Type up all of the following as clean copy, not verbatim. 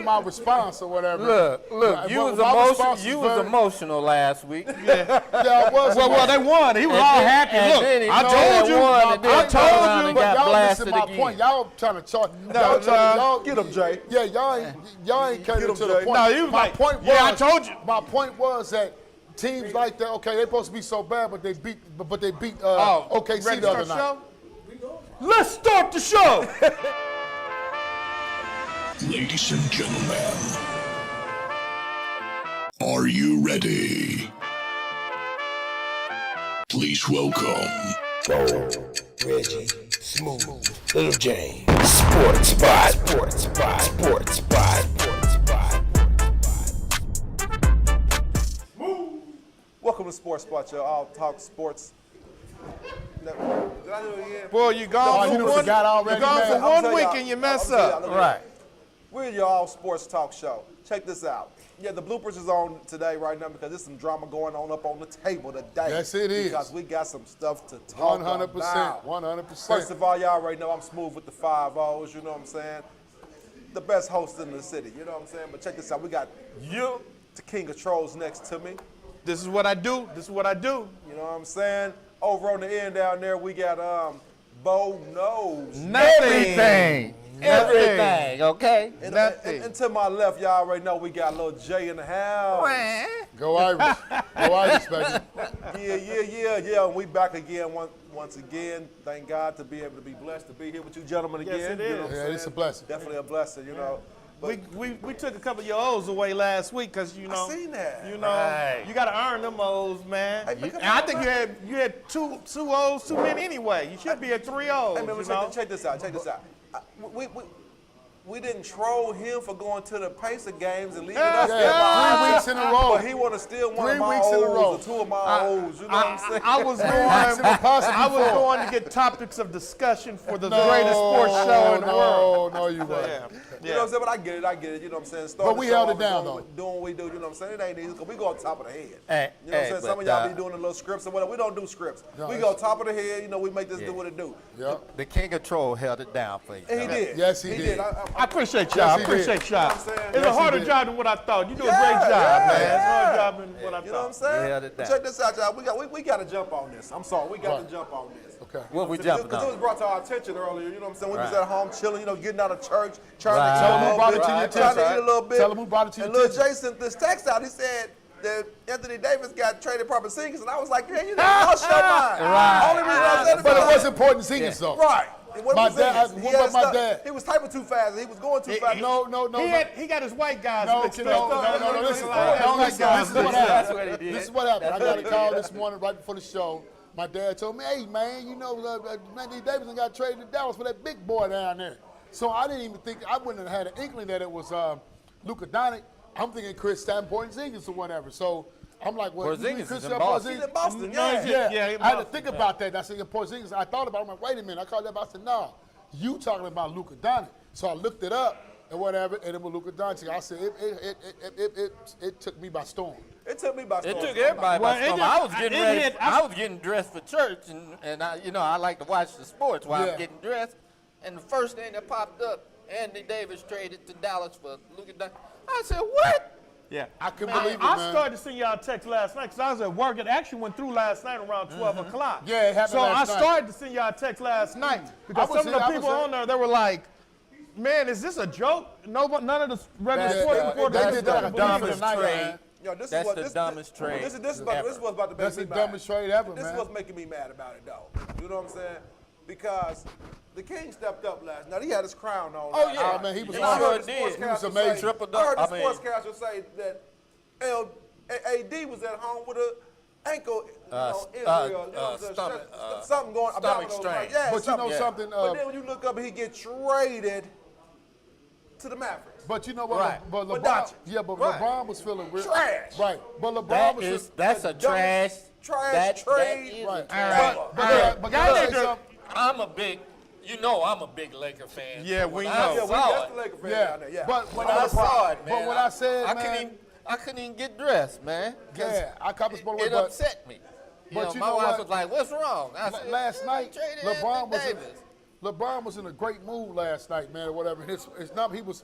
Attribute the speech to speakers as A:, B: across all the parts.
A: my response or whatever.
B: Look, you was emotional last week.
A: Yeah, I was.
C: Well, they won. He was all happy. Look, I told you.
B: I told you.
A: But y'all missing my point. Y'all trying to talk. Y'all
C: get him, Jay.
A: Yeah, y'all ain't coming to the point.
C: No, you was
A: my
C: like,
A: point was,
C: yeah, I told you.
A: My point was that teams like that, okay, they're supposed to be so bad, but they beat OKC the other night.
C: Let's start the show.
D: Ladies and gentlemen, are you ready? Please welcome
E: Bo, Reggie, Smooth, Little James, Sports Spot, Sports Spot, Sports Spot, Sports Spot.
F: Welcome to Sports Spot, y'all. I'll talk sports. Did I do it again?
C: Boy, you gone for one week and you mess up.
F: Right. We're your all sports talk show. Check this out. Yeah, the bloopers is on today right now because there's some drama going on up on the table today.
A: Yes, it is.
F: Because we got some stuff to talk
A: 100%,
F: about.
A: 100%.
F: First of all, y'all already know I'm smooth with the 5 O's, you know what I'm saying? The best host in the city, you know what I'm saying? But check this out. We got you, the King of Trolls, next to me.
C: This is what I do.
F: You know what I'm saying? Over on the end down there, we got Bo knows
B: Everything, okay?
F: And to my left, y'all already know we got little Jay in the house.
A: Go Irish. Go Irish, baby.
F: Yeah. We back again once again. Thank God to be able to be blessed to be here with you gentlemen again.
C: Yes, it is.
F: You know what I'm saying?
A: It's a blessing.
F: Definitely a blessing, you know. But
C: We took a couple of your O's away last week because you know.
F: I seen that.
C: You know, you got to earn them O's, man.
F: Hey,
C: and I think you had two O's too many anyway. You should be at 3 O's.
F: Hey, man, check this out. We didn't troll him for going to the Pacer games and leaving us there.
A: 3 weeks in a row.
F: But he want to steal one of
A: 3
F: my
A: weeks in a row.
F: O's or 2 of my O's. You know what I'm saying?
C: I was going to get topics of discussion for the greatest sports show in the world.
A: No, you weren't.
F: You know what I'm saying? But I get it. You know what I'm saying?
A: But we held it down, though.
F: Doing what we do, you know what I'm saying? It ain't easy because we go on top of the head.
B: Hey,
F: you know what I'm saying? Some of y'all be doing the little scripts or whatever. We don't do scripts. We go top of the head. You know, we make this do what it do.
A: Yep.
B: The King of Troll held it down for you.
F: And he did.
A: Yes, he did.
C: I appreciate y'all.
A: Yes, he did.
C: It's
F: Yes,
C: a harder job than what I thought. You do a great job, man. It's a harder job than what I thought.
F: You know what I'm saying?
B: We held it down.
F: Check this out, y'all. We got to jump on this. I'm sorry. We got to jump on this.
A: Okay.
B: What we jumping
F: Because it was
B: on?
F: brought to our attention earlier, you know what I'm saying? We was
B: Right.
F: at home chilling, you know, getting out of church,
A: Tell
F: trying
A: him who brought
F: to
A: it to your
F: trying to eat a
A: attention.
F: little bit.
A: Tell him who brought it to your
F: And little
A: attention.
F: Jay sent this text out. He said that Anthony Davis got traded for Porzingis, and I was like, man, you didn't lost your mind.
B: Right.
F: Only reason I said it
A: But it
F: because-
A: was important singers, though.
F: Right. It wasn't
A: My
F: Porzingis.
A: dad-
F: He
A: what
F: had
A: about my
F: stuff-
A: dad?
F: He was typing too fast. He was going too fast.
A: No.
C: He got his white guys
A: No,
C: mixed
A: no,
C: up.
A: listen.
C: No,
A: This is
C: guys.
A: what
B: That's
A: happened.
B: what he did.
A: This is what happened. I got a call this morning right before the show. My dad told me, hey, man, you know, Anthony Davis got traded to Dallas for that big boy down there. So I didn't even think, I wouldn't have had an inkling that it was Luka Doncic. I'm thinking Chris Porzingis or whatever. So I'm like, well,
B: Porzingis
A: Chris
B: is in Boston.
F: He's in Boston,
A: Yeah, I had to think about that. I said, Porzingis. I thought about it. I'm like, wait a minute. I called that. I said, no, you talking about Luka Doncic. So I looked it up and whatever, and it was Luka Doncic. I said, it took me by storm.
F: It took me by storm.
B: It took everybody by storm. I was getting ready.
C: I
B: I was getting dressed for church, and I like to watch the sports while
A: Yeah.
B: I'm getting dressed. And the first thing that popped up, Anthony Davis traded to Dallas for Luka Doncic. I said, what?
C: Yeah.
A: I couldn't believe it,
C: I
A: man.
C: started to send y'all a text last night because I was at work. It actually went through last night around 12 o'clock.
A: Yeah, it happened
C: so
A: last
C: I
A: night.
C: started to send y'all a text last night because
A: I was
C: some of the
A: here,
C: people on there, they were like, man, is this a joke? None of the regular
A: Yeah,
C: sports
A: yeah,
C: reporters
A: they did that
C: don't
A: dumbest
C: believe it.
A: night,
B: trade.
A: man.
F: Yo, this
B: That's
F: is what,
B: the
F: this,
B: dumbest trade
F: This is
B: ever.
F: about to make
A: That's
F: me
A: the
F: mad.
A: dumbest trade ever,
F: This
A: man.
F: is what's making me mad about it, though. You know what I'm saying? Because the King stepped up last night. He had his crown on.
B: Oh,
F: last
B: yeah.
F: night.
A: Oh, man, he was
F: And I
B: sure
F: heard the
B: did.
A: He was
F: sportscaster
A: amazing.
F: say-
B: Triple
F: I heard the
B: double. I mean-
F: sportscaster say that AD was at home with an ankle injury or something going
B: stomach
F: abdominal,
B: strain.
F: Yeah,
A: But you know something,
F: but then when you look up, he get traded to the Mavericks.
A: But you know what?
B: Right.
A: But
F: With
A: LeBron,
F: Doncic.
A: yeah, but
F: Right.
A: LeBron was feeling real.
F: Trash.
A: Right. But LeBron was
B: That's a trash
F: trash trade.
B: That is
A: Right.
B: a trash.
A: But
C: Y'all
A: can I
C: need
A: say
C: to-
A: something?
B: I'm a big Laker fan.
C: Yeah,
B: When
C: we
B: I
C: know.
F: Yeah,
B: saw
F: that's
B: it,
F: the Laker fan
A: Yeah.
F: down there. Yeah.
A: But
B: when I saw it, man.
A: But what I said,
B: I
A: man,
B: couldn't even get dressed, man. 'cause
A: yeah, I caught the sport away.
B: It
A: But
B: upset me.
A: but you
B: my
A: know
B: wife
A: what?
B: was like, "What's wrong?" I said,
A: last night,
B: traded
A: LeBron
B: Anthony
A: was in,
B: Davis.
A: LeBron was in a great mood last night, man, or whatever. It's not he was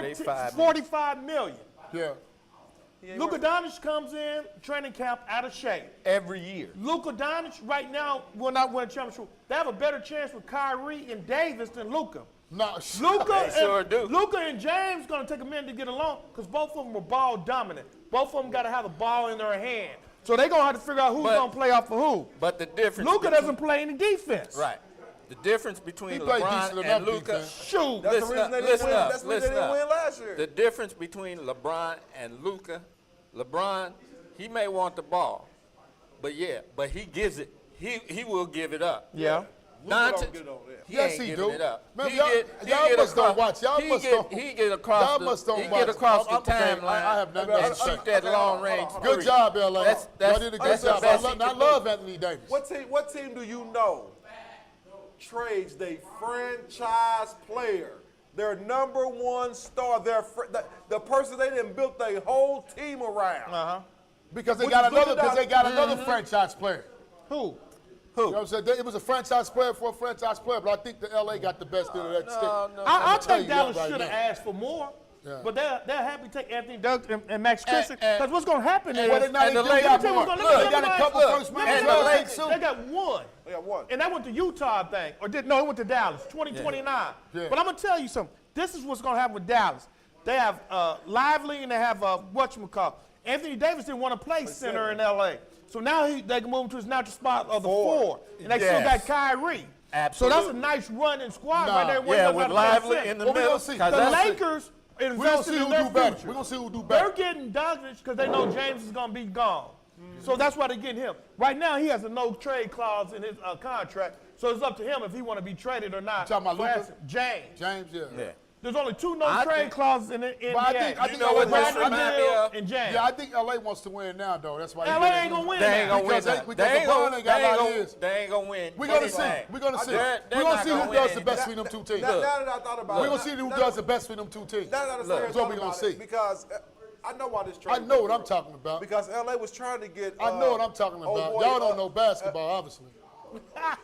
B: 45
C: 45 million.
A: Yeah.
C: Luka Doncic comes in training camp out of shape every year. Luka Doncic right now will not win a championship. They have a better chance with Kyrie and Davis than Luka.
A: No,
C: Luka and James going to take a minute to get along because both of them were ball dominant. Both of them got to have the ball in their hand. So they're going to have to figure out who's going to play off for who.
B: But the difference.
C: Luka doesn't play any defense.
B: Right. The difference between
A: He played
B: LeBron
A: decent
B: and
A: enough
B: Luka.
A: defense.
C: Shoot.
F: That's the reason they didn't win. That's the reason they didn't win last year.
B: The difference between LeBron and Luka, LeBron, he may want the ball, but he gives it. He will give it up.
C: Yeah.
B: Doncic,
F: get on that.
B: he
A: Yes,
B: ain't
A: he
B: giving
A: do.
B: it up.
A: Man,
B: He
A: y'all-
B: get- he
A: y'all
B: get
A: must don't
B: across-
A: watch. Y'all
B: he
A: must
B: get-
A: don't-
B: He get across
A: Y'all
B: the.
A: must don't
B: he
A: watch.
B: get across the
A: Okay,
B: timeline.
A: I have nothing else
B: and
A: to say.
B: shoot that long range.
A: Good
B: three.
A: job, LA.
B: That's
A: Y'all did a good
B: that's the
A: job.
B: best he
A: I
B: can
A: love
B: do.
A: Anthony Davis.
F: What team do you know trades their franchise player, their number one star, the person they didn't build their whole team around?
A: Because they
F: Which
A: got
F: is Luka
A: another
F: Doncic.
A: franchise player.
C: Who?
A: You know what I'm saying? It was a franchise player for a franchise player, but I think the LA got the best deal of that stick.
C: I'll
A: tell
C: take
A: you
C: Dallas
A: that right
C: should have
A: now.
C: asked for more.
A: Yeah.
C: But they're happy to take Anthony Duncan and Max Christian.
B: and-
C: Because what's going to happen is
A: Well, they
B: And the
A: do
B: Lakers-
A: got
C: Let me
A: more.
C: tell you
A: Look,
C: what's
A: they got a
C: gonna
A: couple
C: happen.
A: first
C: Look,
A: round
B: and the
A: draft picks,
B: Lakers-
C: They
A: too.
C: got one.
F: They got one.
C: And that went to Utah, I think. It went to Dallas, 2029.
A: Yeah.
C: But I'm going to tell you something. This is what's going to happen with Dallas. They have Lively and they have whatchamacallit. Anthony Davis didn't want to play center in L.A. So now they can move him to his natural spot of the four. And they still got
B: Yes.
C: Kyrie.
B: Absolutely.
C: So that's a nice running squad
A: Nah.
C: right there. where
B: Yeah,
C: they
B: with
C: got to play
B: Lively
C: center.
B: in the
A: Well, we
B: middle.
A: gonna see.
B: 'cause
C: The
B: that's
C: Lakers
A: We're going to
C: invested
A: see
C: in
A: who
C: their
A: do better.
C: future.
A: We're going to see who do
C: They're
A: better.
C: getting Doncic because they know James is going to be gone. So that's why they're getting him. Right now, he has a no-trade clause in his contract, so it's up to him if he want to be traded or not.
A: You talking about
C: For
A: Luka?
C: instance, James.
A: James, yeah.
B: Yeah.
C: There's only two
B: I
C: no-trade
B: think-
C: clauses in the NBA.
A: But I think
B: know what
A: LA
B: this
A: wants-
B: remind me of?
C: and James.
A: Yeah, I think LA wants to win now, though. That's why.
C: LA ain't going to win
B: They ain't
C: now.
B: gonna win.
A: Because they-
B: that.
A: because
B: They ain't
A: LeBron
B: gonna.
A: ain't got
B: They ain't
A: like
B: gonna.
A: his.
B: They ain't gonna win.
A: We're going to see.
B: anything.
A: We're going to see.
B: They're
A: We're going
B: not
A: to see
B: gonna
A: who
B: win
A: does the best
B: anything.
A: between them two teams.
F: Now that I thought about
A: We're
F: it,
A: going to see who does the best between them two teams.
F: Now that I
A: That's
F: started
A: what
F: talking
A: we're going
F: about
A: to
F: it,
A: see.
F: because I know why this trade.
A: I know what I'm talking about.
F: Because LA was trying to get.
A: I know what I'm talking
F: oh
A: about.
F: boy,
A: Y'all don't know basketball, obviously.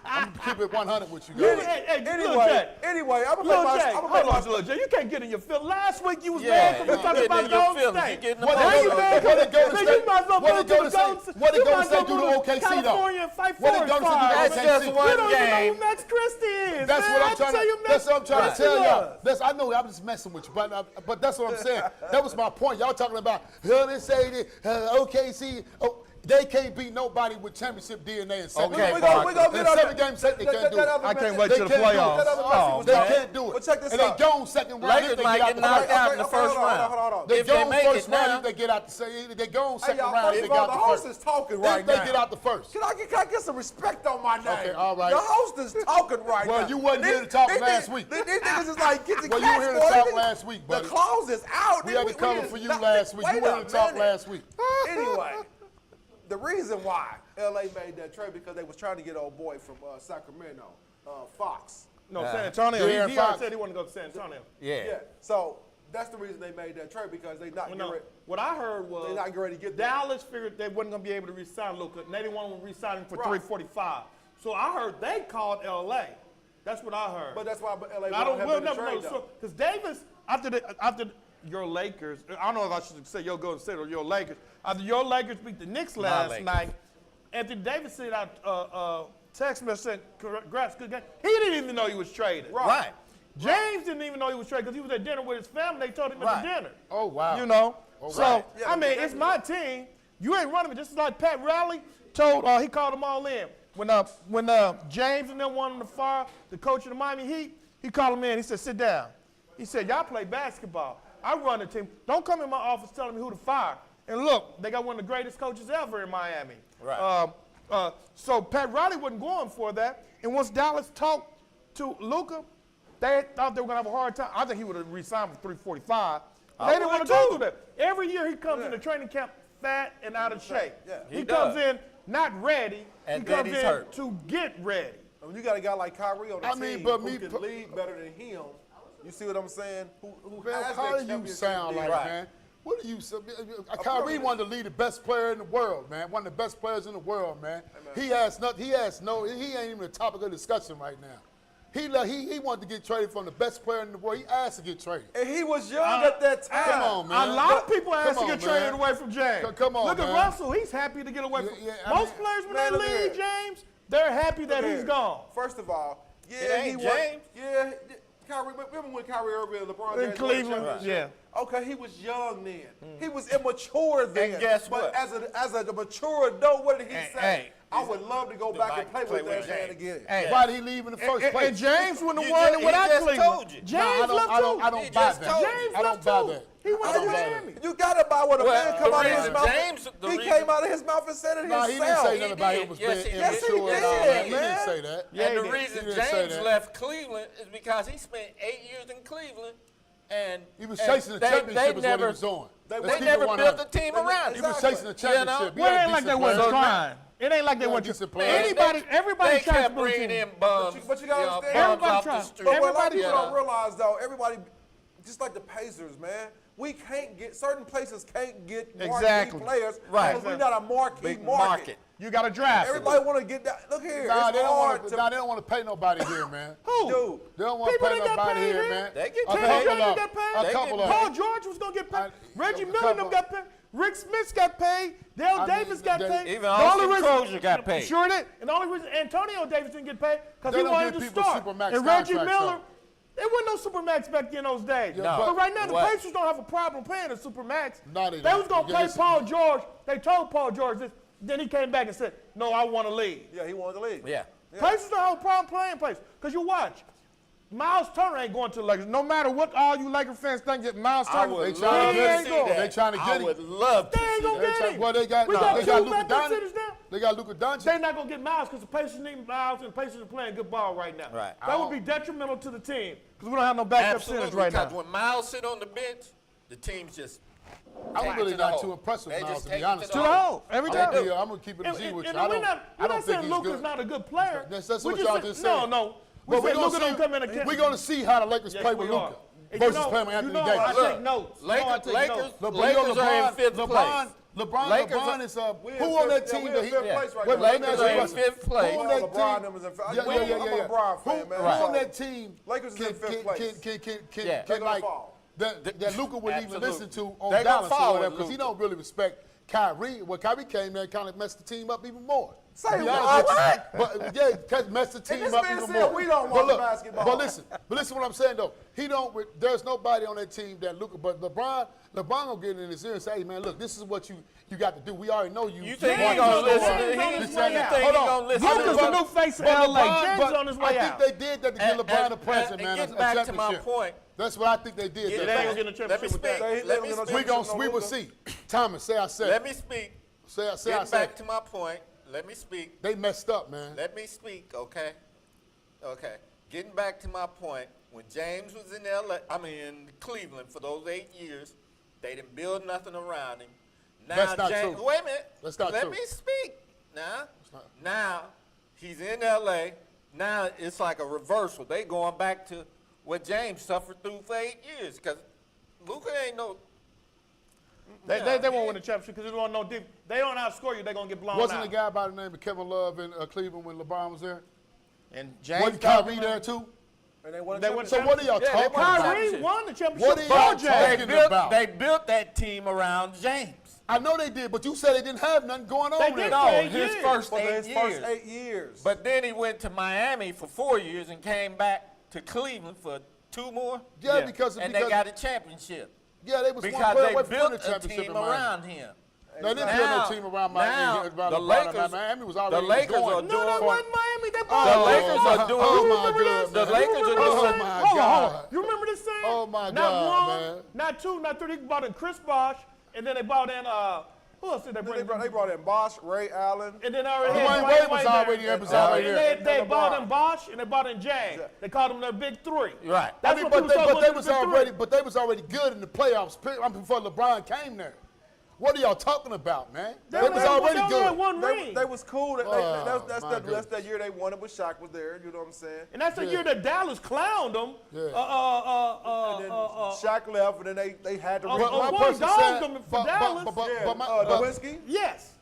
A: I'm gonna keep it 100 with you guys.
C: Hey, Lil
F: Anyway,
C: Jay.
F: I'm gonna
C: Lil
F: make my.
C: Jay,
F: I'm
C: hold
F: gonna
C: on,
F: make my.
C: Lil Jay. You can't get in your feelings. Last week you was
B: Yeah,
C: mad because we
B: you
C: talking
B: getting
C: about
B: in your
C: Golden
B: feelings.
C: State.
B: You getting
A: What
C: Now
A: did
C: you
A: Golden
C: mad
A: State- what did
C: 'cause
A: Golden
C: you
A: State-
C: might as well
A: what
C: go
A: did
C: to
A: Golden
C: Golden
A: State-
C: State.
A: what did
C: You
A: Golden
C: might as well
A: State do to
C: go
A: OKC, though?
C: California and fight
A: What did
C: for
A: Golden
C: his
A: State do to
C: five.
B: That's
A: OKC?
B: just one
C: You don't even know
B: game.
C: who Max Christie is.
A: That's
C: man.
A: what
C: I
A: I'm trying
C: tell you,
A: to.
C: Max
A: That's what I'm trying to
C: Christie
A: tell y'all.
C: was.
A: I know I'm just messing with you, but that's what I'm saying. That was my point. Y'all talking about they say that OKC. Oh, they can't beat nobody with championship DNA and seven.
B: Okay,
F: We
B: Parker.
F: gonna get
A: In
F: on
A: 7-game set, they can't do it.
C: I can't wait
A: They
C: till the
A: can't do it.
C: playoffs.
F: Oh,
A: They
F: man.
A: can't do it.
F: But check this
A: and
F: out.
A: they go in second round.
B: Lakers
A: if they
B: might
A: get
B: get
A: out
B: knocked
A: the
B: out in the
F: Okay,
B: first
F: hold on,
B: round.
F: hold on.
A: They
B: If
A: go
B: they
A: in
B: make
A: first
B: it
A: round
B: now,
A: if they get out the second. They go in
F: Hey,
A: second
F: y'all,
A: round if they
F: the
A: get out the
F: host
A: first.
F: is talking right
A: If they
F: now.
A: get out the first.
F: Can I get some respect on my name?
A: Okay, all right.
F: The host is talking right now.
A: Well, you wasn't here to talk last week.
F: These niggas is like, get the
A: Well, you were
F: cash
A: here to
F: for it.
A: talk last week, buddy.
F: The clause is out.
A: We had to cover for you last week. You were here to talk last week.
F: Anyway, the reason why LA made that trade because they was trying to get old boy from Sacramento, Fox.
C: No, San Antonio.
A: De'Aaron
C: He already
A: Fox.
C: said he wanted to go to San Antonio.
B: Yeah.
F: Yeah. So that's the reason they made that trade because they not
C: Well,
F: getting
C: no,
F: ready.
C: what I heard was
F: They not getting ready to get there.
C: Dallas figured they wasn't going to be able to re-sign Luka, and they didn't want to re-sign him for
F: Right.
C: $345. So I heard they called LA. That's what I heard.
F: But that's why LA
C: I don't.
F: have
C: We'll
F: the
C: never
F: trade
C: know.
F: though.
C: Because Davis, after your Lakers, I don't know if I should say your Golden State or your Lakers. After your Lakers beat the Knicks last
B: Lakers.
C: night, Anthony Davis sent out text message saying, "Congrats, good game." He didn't even know he was traded.
B: Right.
C: James didn't even know he was traded because he was at dinner with his family. They told him at
B: Right.
C: the dinner.
A: Oh, wow.
C: You know.
A: Oh,
C: So
A: right.
F: Yeah,
C: I mean,
F: but
C: it's my team. You ain't running me. Just like Pat Riley told. He called them all in when James and them wanted to fire the coach of the Miami Heat. He called him in. He said, "Sit down." He said, "Y'all play basketball. I run the team. Don't come in my office telling me who to fire." And look, they got one of the greatest coaches ever in Miami.
B: Right.
C: So Pat Riley wasn't going for that. And once Dallas talked to Luka, they thought they were going to have a hard time. I think he would have re-signed for $345. They didn't want to go through that. Every year he comes into training camp fat and out of shape.
F: Yeah.
C: He
B: He
C: comes
B: does.
C: in not ready.
B: And
C: he
B: then
C: comes
B: he's
C: in
B: hurt.
C: to get ready.
F: When you got a guy like Kyrie on the
A: I
F: team
A: mean, but
F: who
A: me
F: can
A: per-
F: lead better than him, you see what I'm saying? Who
A: Man,
F: has
A: how
F: that
A: do you
F: championship
A: sound
F: deal.
A: like, man? What do you say? Kyrie one of the lead the best player in the world, man. One of the best players in the world, man. He ain't even a topic of discussion right now. He wanted to get traded from the best player in the world. He asked to get traded.
F: And he was young at that time.
A: Come on, man.
C: A lot of people
A: Come
C: asked to
A: on,
C: get
A: man.
C: traded away from James.
A: Come on,
C: Look
A: man.
C: at Russell. He's happy to get away from. Most players when
F: man,
C: they
F: look
C: leave
F: here.
C: James, they're happy that
F: Look
C: he's
F: here.
C: gone.
F: First of all,
B: It
F: yeah, he
B: ain't
F: won.
B: James.
F: Yeah, Kyrie. Remember when Kyrie Irving and LeBron
C: In
F: James won the
C: Cleveland,
F: championship?
C: yeah.
F: Okay, he was young then. He was immature then.
B: And guess
F: but
B: what?
F: As a mature adult, what did he say?
C: hey.
F: I would love to go back and play with that man
B: James.
F: again.
C: Hey.
A: Why did he leave in the first
C: And
A: place?
C: James wouldn't have
B: You
C: won
B: just-
C: it
B: he
C: without
B: just
C: Cleveland.
B: told you.
C: James
A: Nah, I
C: left too.
A: don't
B: He
A: buy
B: just
A: that.
B: told you.
C: James
A: I don't
C: left
A: buy
C: too.
A: that.
C: He went
A: I
C: to
A: don't buy that.
C: Miami.
F: You gotta buy what a
B: Well,
F: man come
B: the
F: out of his
B: reason
F: mouth.
B: James- the
F: he
B: reason-
F: came out of his mouth and said it
A: Nah,
F: himself.
A: he didn't say
B: He
A: nothing about
B: did.
A: it was
B: Yes,
A: being
B: he did.
A: immature and all
F: Yes, he
A: that.
F: did,
A: He didn't
F: man.
A: say that.
C: Yeah,
B: And
C: he
B: the
C: did.
B: reason
A: He didn't say
B: James
A: that.
B: left Cleveland is because he spent 8 years in Cleveland, and
A: He was
B: and
A: chasing the championship is what he
B: never,
A: was doing.
F: They
A: Let's keep it
B: never
A: 100.
B: built a team around
A: He
B: him.
A: was chasing the championship. He
C: Well, it
A: had
C: ain't like they
A: decent
C: wasn't
A: players.
C: trying. It ain't like they
A: Yeah,
C: weren't
A: decent
C: just
A: players.
C: everybody
B: They
C: tries to
B: kept
C: build a
B: bringing
C: team.
B: in bums.
F: But you gotta
B: know,
F: understand-
B: bums
C: Everybody
B: off the
C: tries.
B: street.
F: But what a lot of
C: Everybody
F: people
B: Yeah.
F: don't realize, though, everybody, just like the Pacers, man, we can't get, certain places can't get marquee
C: Exactly.
F: players
B: Right.
F: because we're not a marquee
B: Big
F: market.
B: market.
C: You got to draft.
F: Everybody want to get that. Look here,
A: Nah,
F: it's
A: they don't
F: hard
A: want
F: to.
A: to. They don't want to pay nobody here, man.
C: Who?
F: Dude,
A: They don't want to
C: People
A: pay
C: that got
A: nobody
C: paid
A: here,
C: here.
A: man.
B: They get
A: A
B: paid.
A: couple
C: Junior
A: of
C: got paid.
A: a
B: They
A: couple
B: get
A: of
C: Paul
A: them.
C: George was gonna get paid.
A: I-
C: Reggie
A: a
C: Miller
A: couple-
C: them got paid. Rick Smith got paid. Dale
A: I
C: Davis
A: mean,
C: got
A: they-
C: paid.
B: Even
C: The only
B: Austin
C: reason-
B: Crozier got paid.
C: Sure did. And the only reason Antonio Davis didn't get paid because
A: They
C: he
A: don't
C: wanted
A: give
C: to
A: people
C: start.
A: supermax
C: And Reggie
A: contracts,
C: Miller,
A: though.
C: there wasn't no supermax back in those days.
A: Yeah,
C: but right now the
B: what?
C: Pacers don't have a problem paying a supermax.
A: No, they
C: They
A: don't.
C: was gonna
A: Yeah,
C: pay
A: listen.
C: Paul George. They told Paul George this. Then he came back and said, "No, I want to leave."
F: yeah, he wanted to leave.
B: Yeah.
C: Pacers don't have a problem playing Pacers. Because you watch, Miles Turner ain't going to the Lakers. No matter what all you Laker fans think, that Miles
B: I
C: Turner,
B: would
A: They
B: love
A: trying
C: he
A: to
C: ain't
B: to
C: going.
B: see that.
A: They trying to get
B: I
A: him.
B: would love to
C: They ain't
B: see
C: gonna
B: that.
C: get him.
A: Well, they got
C: We
A: no,
C: got
A: they
C: two
A: got Luka
C: backup
A: Doncic.
C: centers now.
A: They got Luka Doncic.
C: They're not gonna get Miles because the Pacers need Miles and the Pacers are playing good ball right now.
B: Right.
C: That would be detrimental to the team because we don't have no backup
B: Absolutely,
C: centers right
B: because
C: now.
B: when Miles sit on the bench, the team's just
A: I'm
B: take it
A: really
B: to the
A: not
B: hole.
A: too impressed with
B: They
A: Miles,
B: just
A: to
B: take
A: be
B: it to
A: honest.
B: the
C: To the hole every time.
A: I'm gonna keep it a G with you. I
C: we're
A: don't
C: not
A: think
C: saying
A: he's
C: Luka's
A: good.
C: not a good player.
A: That's
C: We
A: what y'all just said.
C: No. We
A: But
C: said Luka don't come in and
A: we're going to see how the Lakers
C: Yes,
A: play
C: we
A: with
C: are.
A: Luka
C: And
A: versus playing with
C: you
A: Anthony
C: know,
A: Davis.
C: I
B: Look,
C: take notes.
B: Lakers-
C: I take
B: Lakers-
C: notes.
B: Lakers are in fifth place.
A: LeBron is
F: We in
A: who on that
F: fifth- yeah,
A: team
F: we
A: that
F: in
A: he?
F: fifth place right
A: Wait,
F: now.
A: let me ask you a
B: Lakers are in
A: question.
B: fifth place.
A: Who on
F: Well,
A: that
F: LeBron
A: team?
F: them is in fifth.
A: Yeah,
F: I'm a LeBron fan,
A: Who
F: man.
A: on
F: So,
A: that team?
F: Lakers is in fifth place.
B: Yeah.
A: Can
F: They're
A: like
F: gonna fall.
A: that Luka would even
B: Absolutely.
A: listen to on
B: They're gonna
A: Dallas
B: fall
A: or whatever
B: with
A: because he
B: Luka.
A: don't really respect Kyrie. Well, Kyrie came there and kind of messed the team up even more.
F: Say
A: To be
F: what?
A: honest with you. But yeah, because messed the team
F: this
A: up
F: man
A: even
F: said
A: more.
F: we don't
A: But
F: want
A: look,
F: basketball.
A: But listen what I'm saying though. He don't. There's nobody on that team that Luka. But LeBron gonna get in his ear and say, "Hey man, look, this is what you got to do. We already know you."
B: You think
A: want
B: he gonna
A: to
B: listen
A: score.
B: to
C: James on
B: him?
C: his
B: You
C: way
B: think
C: out.
B: he
A: Hold on.
B: gonna listen
C: Luka's
B: to
C: the
B: him?
C: new face of
A: But
C: LA.
A: LeBron-
C: James
A: but
C: on his way
A: I
C: out.
A: think they did that to get LeBron a present, man.
B: Getting
A: a
B: back to my
A: championship.
B: point.
A: That's what I think they did.
B: Get
A: that
C: they
B: back-
C: ain't gonna get a
B: Let me
C: championship with
B: speak.
C: that.
F: They
B: Let me
F: gonna
B: speak.
A: we will see. Thomas, say I said.
B: Let me speak.
A: Say I
B: Getting
A: said.
B: back to my point. Let me speak.
A: They messed up, man.
B: Let me speak, okay? Okay. Getting back to my point, when James was in in Cleveland for those 8 years, they didn't build nothing around him. Now
A: That's not
B: James,
A: true.
B: wait a minute.
A: That's not
B: Let
A: true.
B: me speak. Now,
A: not-
B: now he's in LA. Now it's like a reversal. They going back to what James suffered through for 8 years because Luka ain't no.
C: They won't win the championship because they don't know deep. They don't outscore you. They're gonna get blown
A: Wasn't
C: out.
A: a guy by the name of Kevin Love in Cleveland when LeBron was there?
C: And James
A: Wasn't Kyrie there too?
F: And they won a
C: They won
F: championship.
A: So what are y'all
B: Yeah, they
A: talking
B: won
A: about?
C: Kyrie won the championship.
A: What are
C: for
A: y'all
C: James.
A: talking about?
B: They built that team around James.
A: I know they did, but you said they didn't have nothing going on
C: They
A: there.
C: did.
B: No,
C: 8
B: his
C: years.
B: first
F: For
B: 8
F: his
B: years.
F: first 8 years.
B: But then he went to Miami for 4 years and came back to Cleveland for 2 more.
A: Yeah,
C: Yeah.
A: because
B: And they got a championship
A: yeah, they was one
B: because
A: player
B: they
A: away from winning
B: built
A: the
B: a
A: championship
B: team
A: in Miami.
B: around him.
A: They didn't build
B: Now-
A: no team around Miami.
B: now
A: around
B: the
A: LeBron.
B: Lakers-
A: Miami was
B: the
A: already
B: Lakers
A: going.
B: are
C: No,
B: doing-
C: that wasn't Miami. They
B: The
C: bought
B: Lakers are doing.
A: Oh my
C: remember
A: God,
C: this?
B: The
A: man.
B: Lakers are
C: You
B: doing.
C: remember
A: Oh
C: this?
A: my
C: Hold on.
A: God.
C: You remember this saying?
A: Oh my
C: not
A: God,
C: one,
A: man.
C: not two, not three. They bought in Chris Bosh, and then they bought in who else did they bring?
F: They brought in Bosh, Ray Allen.
C: And then they already
A: Dwayne
C: had
A: Wade was
C: there.
A: already there. Was already
C: And
A: there.
C: they
F: And
C: bought
F: LeBron.
C: in Bosh and they bought in James. They called them their big three.
B: Right.
A: I
C: That's
A: mean,
C: what
A: but
C: people
A: they,
C: thought
A: but they
C: the
A: was
C: big three.
A: already, but they was already good in the playoffs. I mean, before LeBron came there. What are y'all talking about, man? They was already
C: only
A: good.
C: had one ring.
F: They was cool.
A: Oh,
F: That's
A: my
F: that
A: goodness.
F: year they won it when Shaq was there. You know what I'm saying?
C: And that's the
A: Yeah.
C: year that Dallas clowned them.
A: Yeah.
F: And then Shaq left, and then they had to.
A: But
C: Oh,
A: my
C: boy,
A: person
C: dogged
A: said,
C: them for Dallas.
F: Yeah,
A: but my,
F: Nowinski.
C: Yes.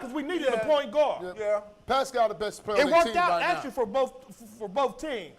C: because we needed a
F: Yeah.
C: point guard.
F: Yeah.
A: Pascal the best player
C: It
A: on their
C: worked
A: team
C: out
A: right
C: actually
A: now.
C: for both teams.